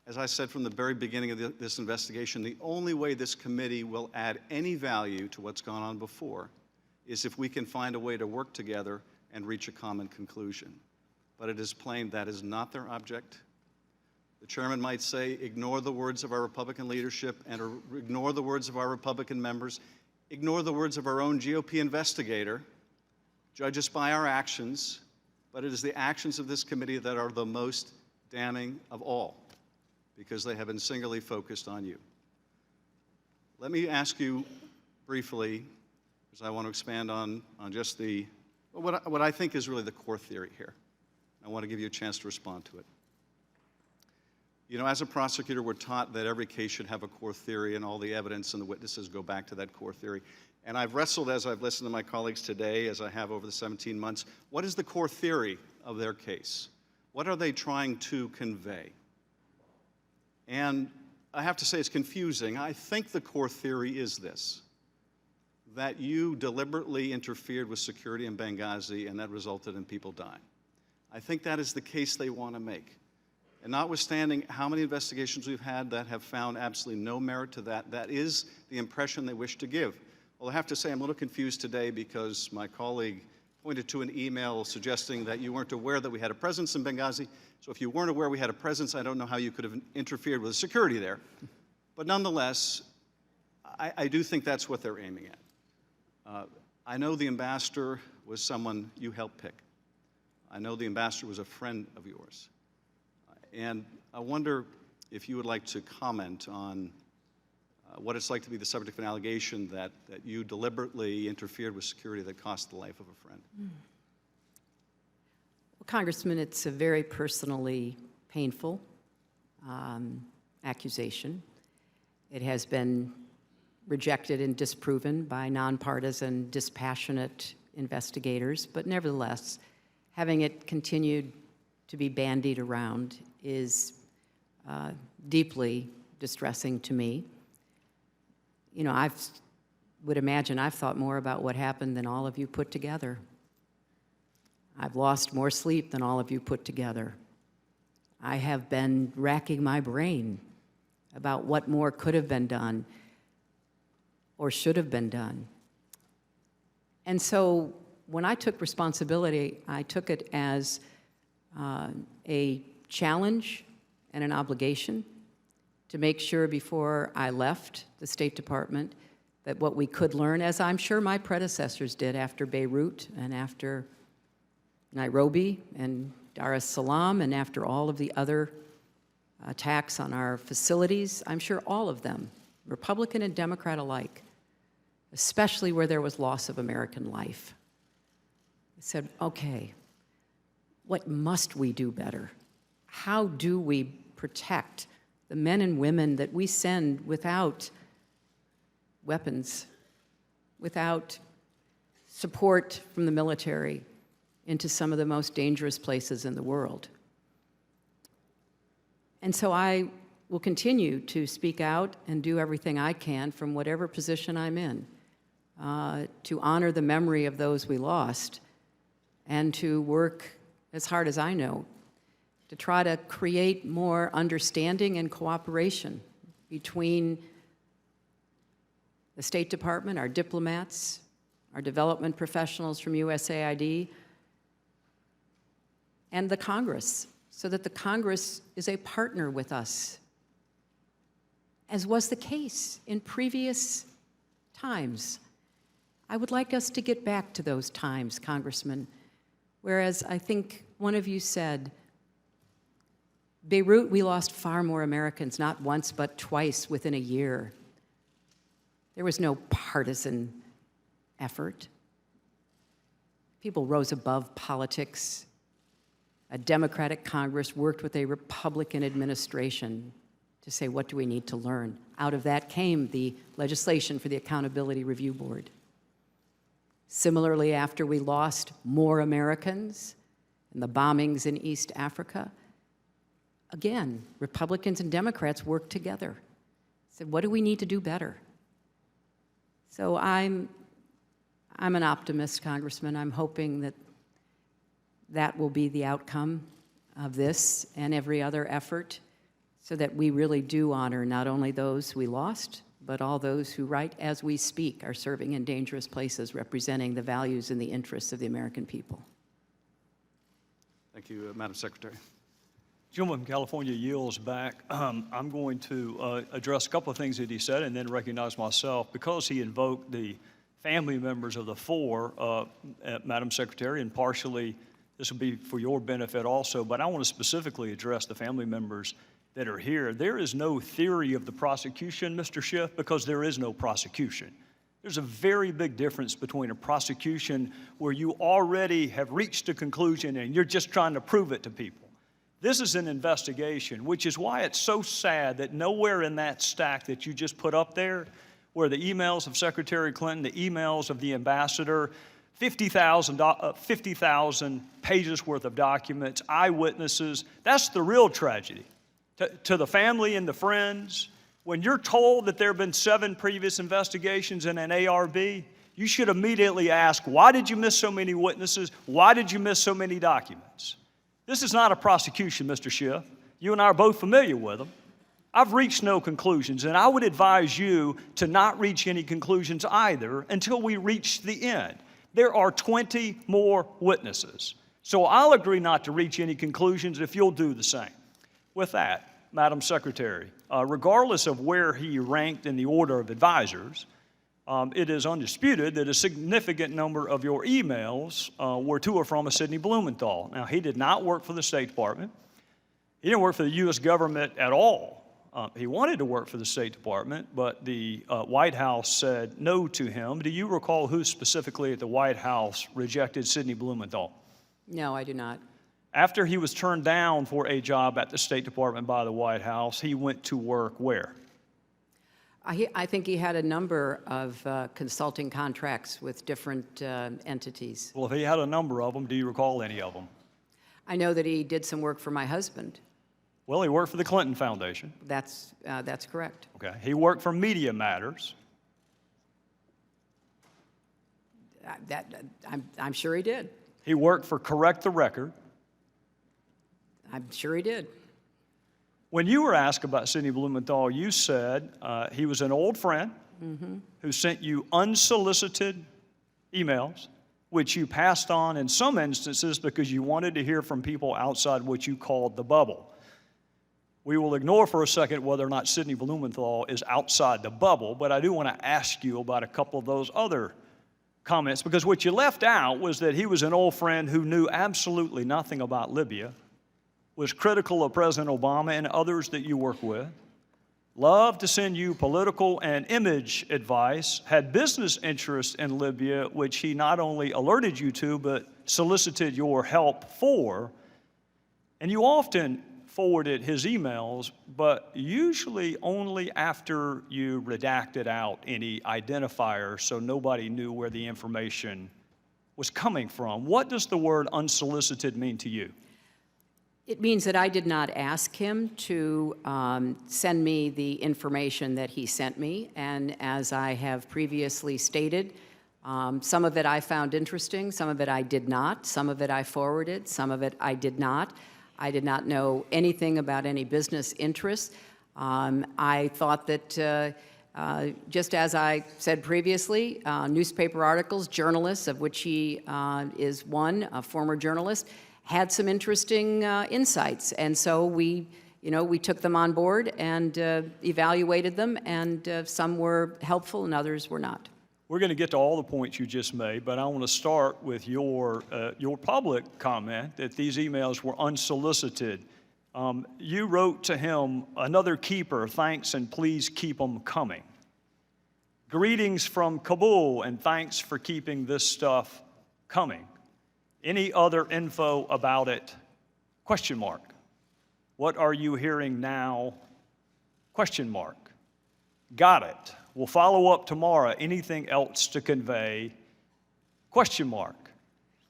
As I said from the very beginning of this investigation, the only way this committee will add any value to what's gone on before is if we can find a way to work together and reach a common conclusion. But it is plain that is not their object. The chairman might say, ignore the words of our Republican leadership and ignore the words of our Republican members, ignore the words of our own GOP investigator, judge us by our actions, but it is the actions of this committee that are the most damning of all because they have been singularly focused on you. Let me ask you briefly, because I want to expand on just what I think is really the core theory here. I want to give you a chance to respond to it. You know, as a prosecutor, we're taught that every case should have a core theory and all the evidence and the witnesses go back to that core theory. And I've wrestled as I've listened to my colleagues today, as I have over the 17 months, what is the core theory of their case? What are they trying to convey? And I have to say it's confusing. I think the core theory is this, that you deliberately interfered with security in Benghazi and that resulted in people dying. I think that is the case they want to make. And notwithstanding how many investigations we've had that have found absolutely no merit to that, that is the impression they wish to give. Well, I have to say I'm a little confused today because my colleague pointed to an email suggesting that you weren't aware that we had a presence in Benghazi. So if you weren't aware we had a presence, I don't know how you could have interfered with the security there. But nonetheless, I do think that's what they're aiming at. I know the ambassador was someone you helped pick. I know the ambassador was a friend of yours. And I wonder if you would like to comment on what it's like to be the subject of an allegation that you deliberately interfered with security that cost the life of a friend. Well, Congressman, it's a very personally painful accusation. It has been rejected and disproven by nonpartisan, dispassionate investigators, but nevertheless, having it continued to be bandied around is deeply distressing to me. You know, I would imagine I've thought more about what happened than all of you put together. I've lost more sleep than all of you put together. I have been racking my brain about what more could have been done or should have been done. And so when I took responsibility, I took it as a challenge and an obligation to make sure before I left the State Department that what we could learn, as I'm sure my predecessors did after Beirut and after Nairobi and Dar es Salaam and after all of the other attacks on our facilities, I'm sure all of them, Republican and Democrat alike, especially where there was loss of American life, I said, okay, what must we do better? How do we protect the men and women that we send without weapons, without support from the military into some of the most dangerous places in the world? And so I will continue to speak out and do everything I can from whatever position I'm in to honor the memory of those we lost and to work as hard as I know to try to create more understanding and cooperation between the State Department, our diplomats, our development professionals from USAID, and the Congress, so that the Congress is a partner with us, as was the case in previous times. I would like us to get back to those times, Congressman, whereas I think one of you said, Beirut, we lost far more Americans, not once, but twice within a year. There was no partisan effort. People rose above politics. A Democratic Congress worked with a Republican administration to say, what do we need to learn? Out of that came the legislation for the Accountability Review Board. Similarly, after we lost more Americans in the bombings in East Africa, again, Republicans and Democrats worked together. Said, what do we need to do better? So I'm an optimist, Congressman. I'm hoping that that will be the outcome of this and every other effort so that we really do honor not only those we lost, but all those who, right as we speak, are serving in dangerous places, representing the values and the interests of the American people. Thank you, Madam Secretary. Gentleman from California yields back. I'm going to address a couple of things that he said and then recognize myself. Because he invoked the family members of the four, Madam Secretary, and partially this will be for your benefit also, but I want to specifically address the family members that are here. There is no theory of the prosecution, Mr. Schiff, because there is no prosecution. There's a very big difference between a prosecution where you already have reached a conclusion and you're just trying to prove it to people. This is an investigation, which is why it's so sad that nowhere in that stack that you just put up there, where the emails of Secretary Clinton, the emails of the ambassador, 50,000 pages worth of documents, eyewitnesses, that's the real tragedy. To the family and the friends, when you're told that there have been 7 previous investigations in an ARB, you should immediately ask, why did you miss so many witnesses? Why did you miss so many documents? This is not a prosecution, Mr. Schiff. You and I are both familiar with them. I've reached no conclusions, and I would advise you to not reach any conclusions either until we reach the end. There are 20 more witnesses. So I'll agree not to reach any conclusions if you'll do the same. With that, Madam Secretary, regardless of where he ranked in the order of advisors, it is undisputed that a significant number of your emails were to or from a Sidney Blumenthal. Now, he did not work for the State Department. He didn't work for the U.S. government at all. He wanted to work for the State Department, but the White House said no to him. Do you recall who specifically at the White House rejected Sidney Blumenthal? No, I do not. After he was turned down for a job at the State Department by the White House, he went to work where? I think he had a number of consulting contracts with different entities. Well, if he had a number of them, do you recall any of them? I know that he did some work for my husband. Well, he worked for the Clinton Foundation. That's correct. Okay. He worked for Media Matters. I'm sure he did. He worked for Correct the Record. I'm sure he did. When you were asked about Sidney Blumenthal, you said he was an old friend who sent you unsolicited emails, which you passed on in some instances because you wanted to hear from people outside what you called the bubble. We will ignore for a second whether or not Sidney Blumenthal is outside the bubble, but I do want to ask you about a couple of those other comments, because what you left out was that he was an old friend who knew absolutely nothing about Libya, was critical of President Obama and others that you work with, loved to send you political and image advice, had business interests in Libya, which he not only alerted you to, but solicited your help for. And you often forwarded his emails, but usually only after you redacted out any identifiers so nobody knew where the information was coming from. What does the word unsolicited mean to you? It means that I did not ask him to send me the information that he sent me, and as I have previously stated, some of it I found interesting, some of it I did not, some of it I forwarded, some of it I did not. I did not know anything about any business interests. I thought that, just as I said previously, newspaper articles, journalists, of which he is one, a former journalist, had some interesting insights. And so we took them on board and evaluated them, and some were helpful and others were not. We're going to get to all the points you just made, but I want to start with your public comment that these emails were unsolicited. You wrote to him, "Another keeper, thanks and please keep them coming. Greetings from Kabul and thanks for keeping this stuff coming. Any other info about it? Question mark. What are you hearing now? Question mark. Got it. We'll follow up tomorrow. Anything else to convey? Question mark."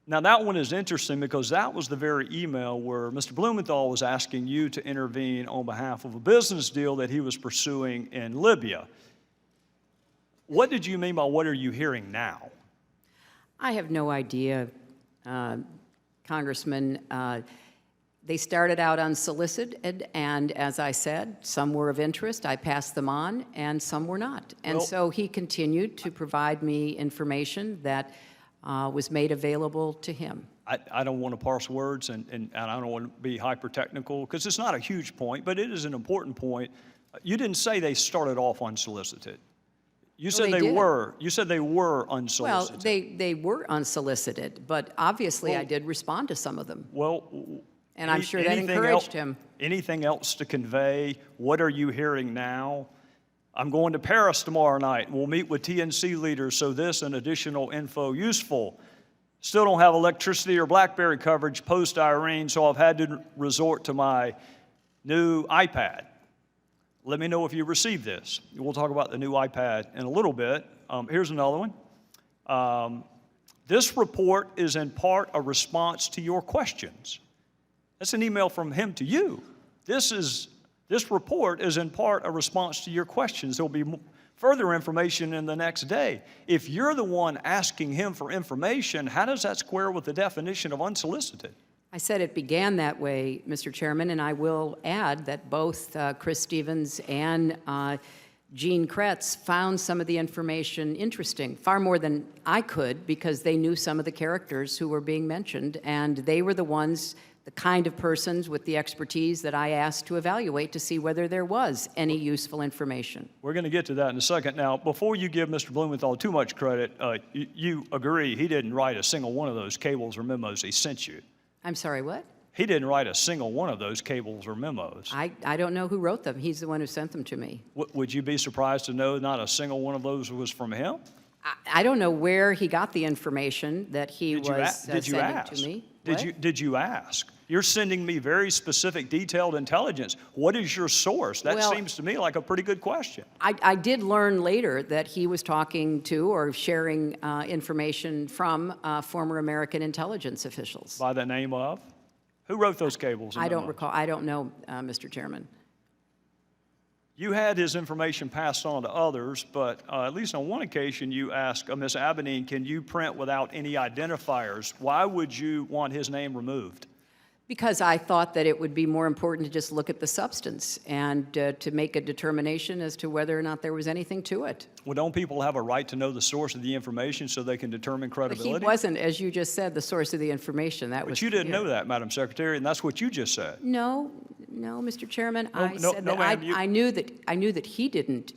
Now that one is interesting because that was the very email where Mr. Blumenthal was asking you to intervene on behalf of a business deal that he was pursuing in Libya. What did you mean by what are you hearing now? I have no idea, Congressman. They started out unsolicited, and as I said, some were of interest. I passed them on, and some were not. And so he continued to provide me information that was made available to him. I don't want to parse words, and I don't want to be hyper-technical, because it's not a huge point, but it is an important point. You didn't say they started off unsolicited. You said they did. You said they were unsolicited. Well, they were unsolicited, but obviously I did respond to some of them. Well, and I'm sure that encouraged him. Anything else to convey? What are you hearing now? I'm going to Paris tomorrow night. We'll meet with TNC leaders, so this and additional info useful. Still don't have electricity or BlackBerry coverage post-Irene, so I've had to resort to my new iPad. Let me know if you received this. We'll talk about the new iPad in a little bit. Here's another one. This report is in part a response to your questions. That's an email from him to you. This report is in part a response to your questions. There'll be further information in the next day. If you're the one asking him for information, how does that square with the definition of unsolicited? I said it began that way, Mr. Chairman, and I will add that both Chris Stevens and Gene Kretz found some of the information interesting, far more than I could, because they knew some of the characters who were being mentioned, and they were the ones, the kind of persons with the expertise that I asked to evaluate to see whether there was any useful information. We're going to get to that in a second. Now, before you give Mr. Blumenthal too much credit, you agree he didn't write a single one of those cables or memos he sent you. I'm sorry, what? He didn't write a single one of those cables or memos. I don't know who wrote them. He's the one who sent them to me. Would you be surprised to know not a single one of those was from him? I don't know where he got the information that he was sending to me. Did you ask? You're sending me very specific, detailed intelligence. What is your source? That seems to me like a pretty good question. I did learn later that he was talking to or sharing information from former American intelligence officials. By the name of? Who wrote those cables? I don't recall. I don't know, Mr. Chairman. You had his information passed on to others, but at least on one occasion you asked Ms. Abedine, can you print without any identifiers? Why would you want his name removed? Because I thought that it would be more important to just look at the substance and to make a determination as to whether or not there was anything to it. Well, don't people have a right to know the source of the information so they can determine But credibility? he wasn't, as you just said, the source of the information. That was But you didn't clear. know that, Madam Secretary, and that's what you just said. No, Mr. Chairman. I no, said no, that ma'am, you- I knew that he didn't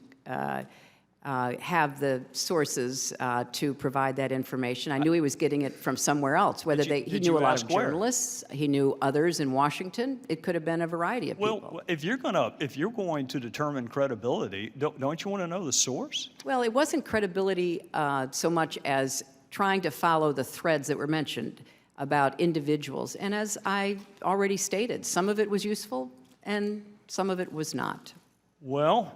have the sources to provide that information. I knew he was getting it from somewhere else. Whether he did knew you a lot ask of where? journalists, he knew others in Washington. It could have been a variety of people. Well, if you're going to determine credibility, don't you want to know the source? Well, it wasn't credibility so much as trying to follow the threads that were mentioned about individuals. And as I already stated, some of it was useful and some of it was not. Well,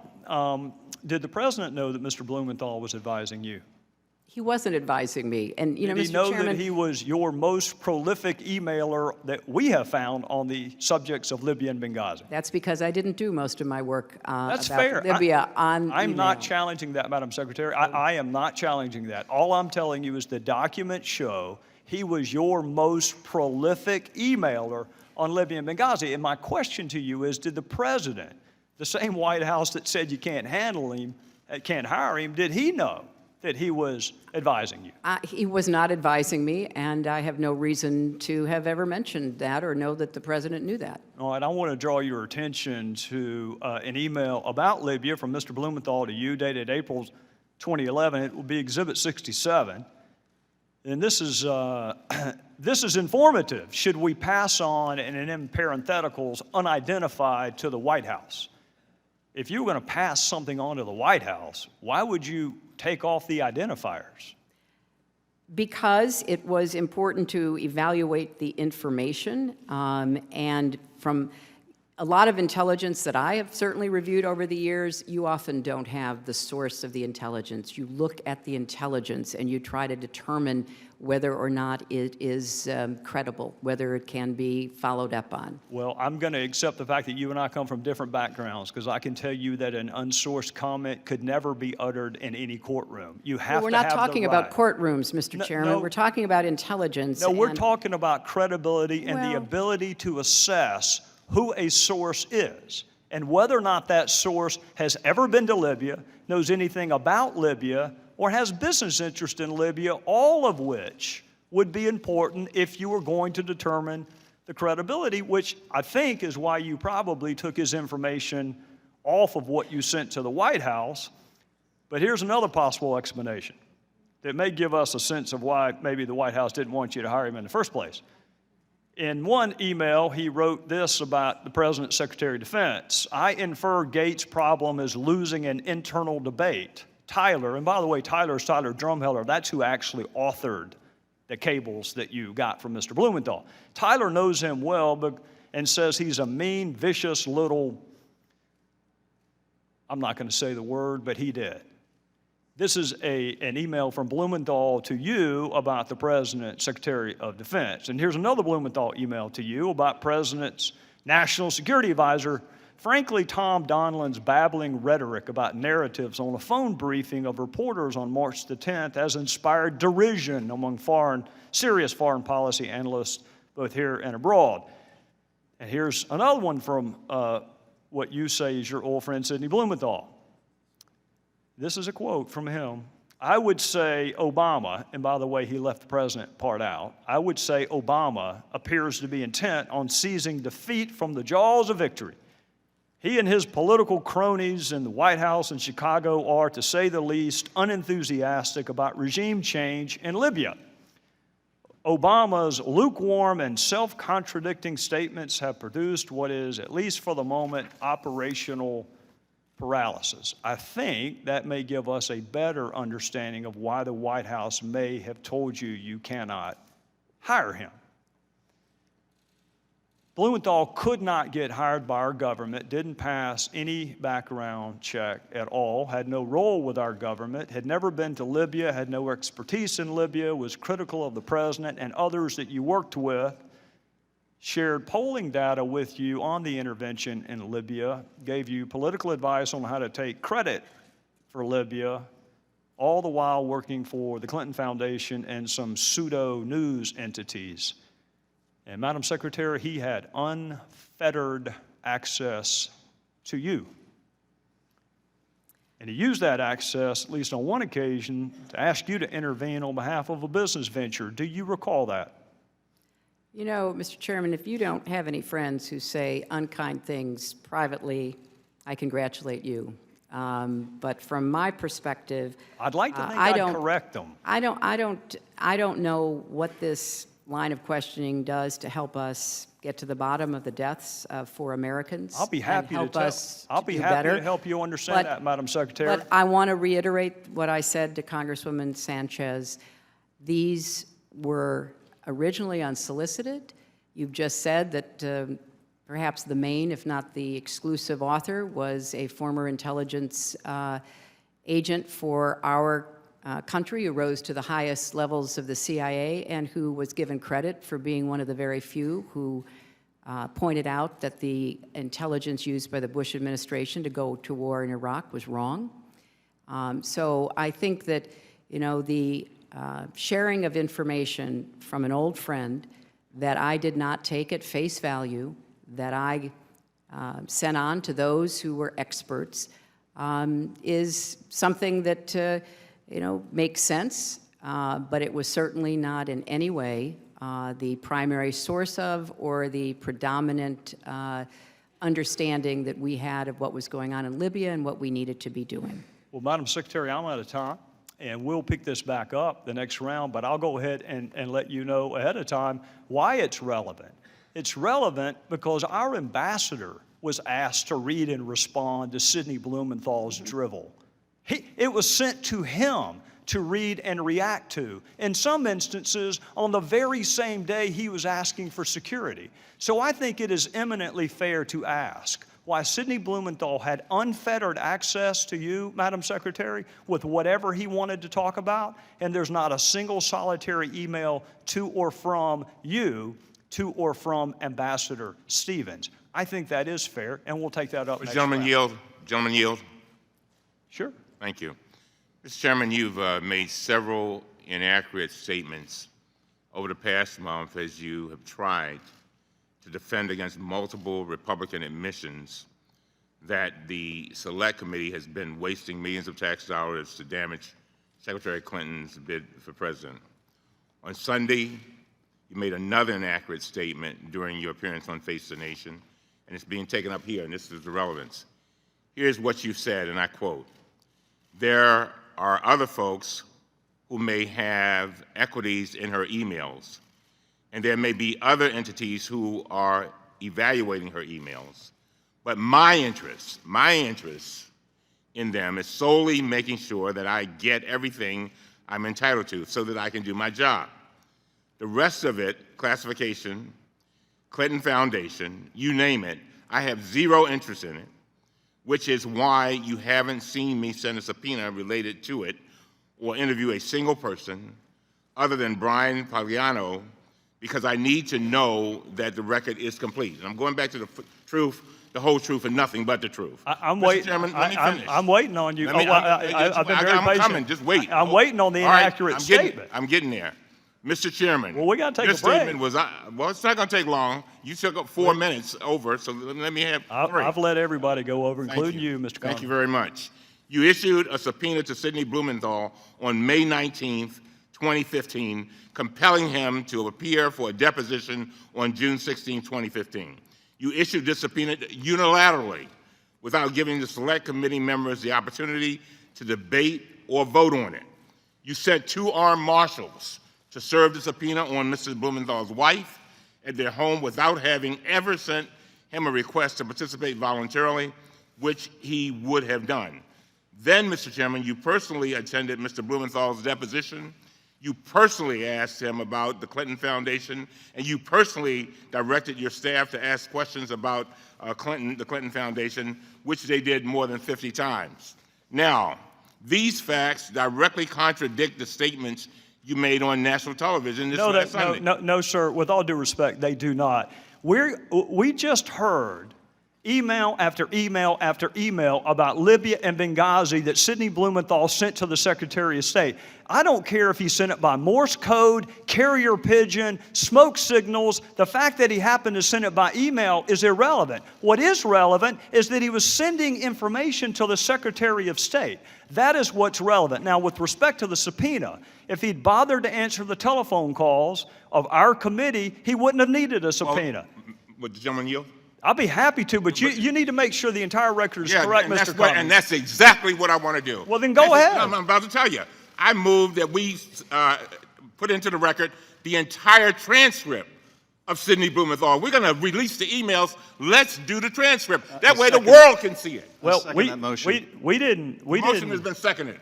did the president know that Mr. Blumenthal was advising you? He wasn't advising me. And, you know, Did he Mr. know Chairman, that he was your most prolific emailer that we have found on the subjects of Libya and Benghazi? that's because I didn't do most of my work That's about fair. Libya on I'm not email. challenging that, Madam Secretary. I am not challenging that. All I'm telling you is the documents show he was your most prolific emailer on Libya and Benghazi. And my question to you is, did the president, the same White House that said you can't handle him, can't hire him, did he know that he was advising you? He was not advising me, and I have no reason to have ever mentioned that or know that the president knew that. All right, I want to draw your attention to an email about Libya from Mr. Blumenthal to you dated April 2011. It will be Exhibit 67. And this is, this is informative. Should we pass on, and in parentheticals, unidentified to the White House? If you were going to pass something on to the White House, why would you take off the identifiers? Because it was important to evaluate the information, and from a lot of intelligence that I have certainly reviewed over the years, you often don't have the source of the intelligence. You look at the intelligence and you try to determine whether or not it is credible, whether it can be followed up on. Well, I'm going to accept the fact that you and I come from different backgrounds, because I can tell you that an unsourced comment could never be uttered in any courtroom. You have We're to not have the talking about right. courtrooms, Mr. Chairman. no. We're talking about intelligence. No, we're and- talking about credibility and the Well- ability to assess who a source is and whether or not that source has ever been to Libya, knows anything about Libya, or has business interest in Libya, all of which would be important if you were going to determine the credibility, which I think is why you probably took his information off of what you sent to the White House. But here's another possible explanation that may give us a sense of why maybe the White House didn't want you to hire him in the first place. In one email, he wrote this about the President's Secretary of Defense. I infer Gates' problem is losing an internal debate. Tyler, and by the way, Tyler is Tyler Drumheller. That's who actually authored the cables that you got from Mr. Blumenthal. Tyler knows him well and says he's a mean, vicious little, I'm not going to say the word, but he did. This is an email from Blumenthal to you about the President's Secretary of Defense. And here's another Blumenthal email to you about President's National Security Advisor. Frankly, Tom Donilon's babbling rhetoric about narratives on a phone briefing of reporters on March the 10th has inspired derision among serious foreign policy analysts, both here and abroad. And here's another one from what you say is your old friend, Sidney Blumenthal. This is a quote from him. I would say Obama, and by the way, he left the president part out. I would say Obama appears to be intent on seizing defeat from the jaws of victory. He and his political cronies in the White House and Chicago are, to say the least, unenthusiastic about regime change in Libya. Obama's lukewarm and self-contradicting statements have produced what is, at least for the moment, operational paralysis. I think that may give us a better understanding of why the White House may have told you you cannot hire him. Blumenthal could not get hired by our government, didn't pass any background check at all, had no role with our government, had never been to Libya, had no expertise in Libya, was critical of the president and others that you worked with, shared polling data with you on the intervention in Libya, gave you political advice on how to take credit for Libya, all the while working for the Clinton Foundation and some pseudo-news entities. And Madam Secretary, he had unfettered access to you. And he used that access, at least on one occasion, to ask you to intervene on behalf of a business venture. Do you recall that? You know, Mr. Chairman, if you don't have any friends who say unkind things privately, I congratulate you. But from my perspective, I'd like to think I I'd don't correct them. I don't know what this line of questioning does to help us get to the bottom of the deaths of 4 Americans. I'll be happy and to help us I'll be do happy better. to help you understand But- that, Madam Secretary. But I want to reiterate what I said to Congresswoman Sanchez. These were originally unsolicited. You've just said that perhaps the main, if not the exclusive author, was a former intelligence agent for our country who rose to the highest levels of the CIA and who was given credit for being one of the very few who pointed out that the intelligence used by the Bush administration to go to war in Iraq was wrong. So I think that, you know, the sharing of information from an old friend that I did not take at face value, that I sent on to those who were experts, is something that, you know, makes sense, but it was certainly not in any way the primary source of or the predominant understanding that we had of what was going on in Libya and what we needed to be doing. Well, Madam Secretary, I'm out of time, and we'll pick this back up the next round, but I'll go ahead and let you know ahead of time why it's relevant. It's relevant because our ambassador was asked to read and respond to Sidney Blumenthal's drivel. It was sent to him to read and react to. In some instances, on the very same day he was asking for security. So I think it is eminently fair to ask why Sidney Blumenthal had unfettered access to you, Madam Secretary, with whatever he wanted to talk about, and there's not a single solitary email to or from you, to or from Ambassador Stevens. I think that is fair, and we'll take that up next Gentleman round. yield. Gentleman yield. Sure. Thank you. Mr. Chairman, you've made several inaccurate statements over the past month as you have tried to defend against multiple Republican admissions that the Select Committee has been wasting millions of tax dollars to damage Secretary Clinton's bid for president. On Sunday, you made another inaccurate statement during your appearance on Face the Nation, and it's being taken up here, and this is the relevance. Here's what you said, and I quote, "There are other folks who may have equities in her emails, and there may be other entities who are evaluating her emails. But my interest in them is solely making sure that I get everything I'm entitled to so that I can do my job. The rest of it, classification, Clinton Foundation, you name it, I have zero interest in it, which is why you haven't seen me send a subpoena related to it or interview a single person other than Brian Pagliano, because I need to know that the record is complete." And I'm going back to the truth, the whole truth, and nothing but the truth. I'm Mr. waiting. Chairman, let me finish. I'm waiting on you. Let me- I've been very I'm patient. coming, just wait. I'm waiting on the All right, inaccurate statement. statement. I'm getting there. Mr. Chairman. Well, we gotta take your a break. statement was, well, it's not going to take long. You took up 4 minutes over, so let me have 3. I've let everybody go over, Thank including you, Mr. Thank Congress. you very much. You issued a subpoena to Sidney Blumenthal on May 19th, 2015, compelling him to appear for a deposition on June 16, 2015. You issued this subpoena unilaterally without giving the Select Committee members the opportunity to debate or vote on it. You sent 2 armed marshals to serve the subpoena on Mr. Blumenthal's wife at their home without having ever sent him a request to participate voluntarily, which he would have done. Then, Mr. Chairman, you personally attended Mr. Blumenthal's deposition. You personally asked him about the Clinton Foundation, and you personally directed your staff to ask questions about the Clinton Foundation, which they did more than 50 times. Now, these facts directly contradict the statements you made on national television this last Sunday. No, sir. With all due respect, they do not. We just heard email after email after email about Libya and Benghazi that Sidney Blumenthal sent to the Secretary of State. I don't care if he sent it by Morse code, carrier pigeon, smoke signals. The fact that he happened to send it by email is irrelevant. What is relevant is that he was sending information to the Secretary of State. That is what's relevant. Now, with respect to the subpoena, if he'd bothered to answer the telephone calls of our committee, he wouldn't have needed a subpoena. Would the gentleman yield? I'll be happy to, but you need to make sure the entire record is correct, Mr. Cummings. And that's exactly what I want to do. Well, then go ahead. I'm about to tell you. I move that we put into the record the entire transcript of Sidney Blumenthal. We're going to release the emails. Let's do the transcript. That way the world can see it. Well, that motion. we didn't. The motion has been seconded.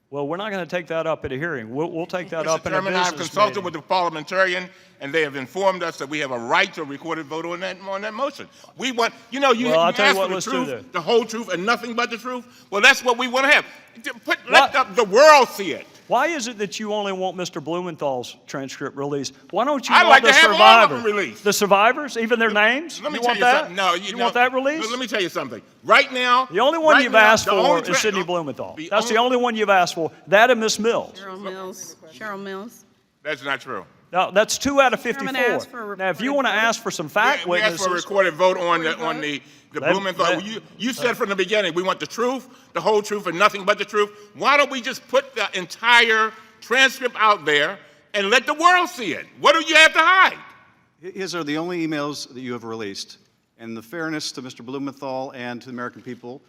Well, we're not going to take that up at a hearing. We'll take that Mr. up in a Chairman, business I've consulted meeting. with the parliamentarian, and they have informed us that we have a right to a recorded vote on that motion. We want, you Well, I'll tell you ask what, for the let's do truth, that. the whole truth, and nothing but the truth. Well, that's what we want to have. Let the world see it. Why is it that you only want Mr. Blumenthal's transcript released? Why don't you I'd want like the to have all of survivors? them released. The survivors, even their names? Let me you tell want you that? something. No, you want that released? Let me tell you something. Right now, The only one right you've now, asked the for only is Sidney Blumenthal. the That's the only one you've asked for. That and Miss Mills. Cheryl Mills. That's not true. Now, that's 2 out of Chairman 54. asked for a Now, if you recorded want to vote. ask for some fact We asked witnesses, for a recorded vote on the Let- Blumenthal. let- You said from the beginning, we want the truth, the whole truth, and nothing but the truth. Why don't we just put the entire transcript out there and let the world see it? What do you have to hide? His are the only emails that you have released. And the fairness to Mr. Blumenthal and to the American people,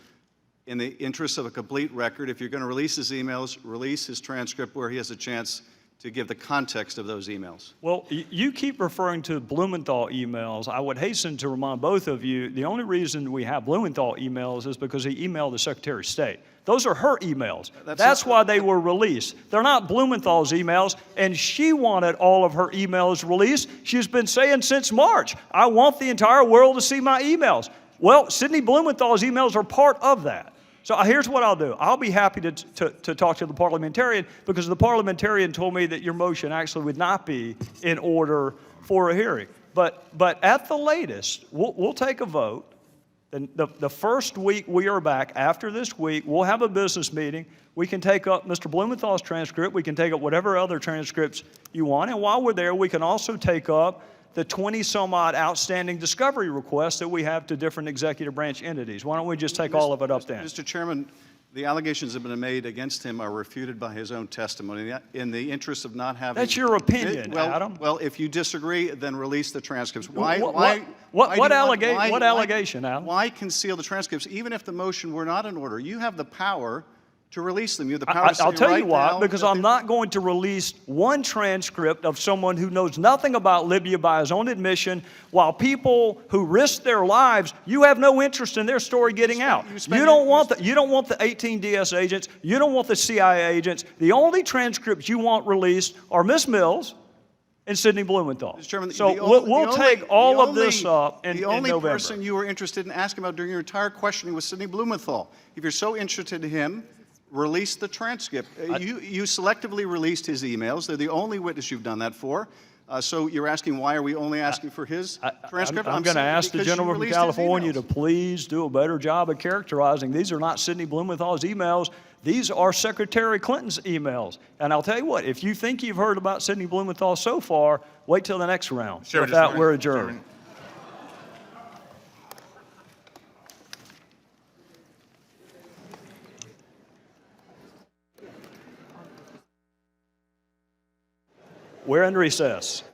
in the interest of a complete record, if you're going to release his emails, release his transcript where he has a chance to give the context of those emails. well, you keep referring to Blumenthal emails. I would hasten to remind both of you, the only reason we have Blumenthal emails is because he emailed the Secretary of State. Those are her emails. That's why they were released. They're not Blumenthal's emails, and she wanted all of her emails released. She's been saying since March, I want the entire world to see my emails. Well, Sidney Blumenthal's emails are part of that. So here's what I'll do. I'll be happy to talk to the parliamentarian, because the parliamentarian told me that your motion actually would not be in order for a hearing. But at the latest, we'll take a vote. The first week we are back, after this week, we'll have a business meeting. We can take up Mr. Blumenthal's transcript. We can take up whatever other transcripts you want. And while we're there, we can also take up the 20-some-odd outstanding discovery requests that we have to different executive branch entities. Why don't we just take all of it up then? Mr. Chairman, the allegations that have been made against him are refuted by his own testimony. In the interest of not having... That's your opinion, Adam. Well, if you disagree, then release the transcripts. What allegation, Adam? Why conceal the transcripts, even if the motion were not in order? You have the power to release them. You have the power to say I'll tell right you why, now because that I'm not going to release one transcript of someone who knows nothing about Libya by his own admission, while people who risk their lives, you have no interest in their story getting out. You don't want the 18 DS agents. You don't want the CIA agents. The only transcripts you want released are Miss Mills and Sidney Blumenthal. Mr. Chairman, So the we'll only- take all of this up in The only November. person you were interested in asking about during your entire questioning was Sidney Blumenthal. If you're so interested in him, release the transcript. You selectively released his emails. They're the only witness you've done that for. So you're asking, why are we only asking for his transcript? I'm going to saying ask the because you gentleman from released his California to emails. please do a better job of characterizing. These are not Sidney Blumenthal's emails. These are Secretary Clinton's emails. And I'll tell you what, if you think you've heard about Sidney Blumenthal so far, wait till the next round. Sure, With that, Chairman. we're adjourned. We're in recess.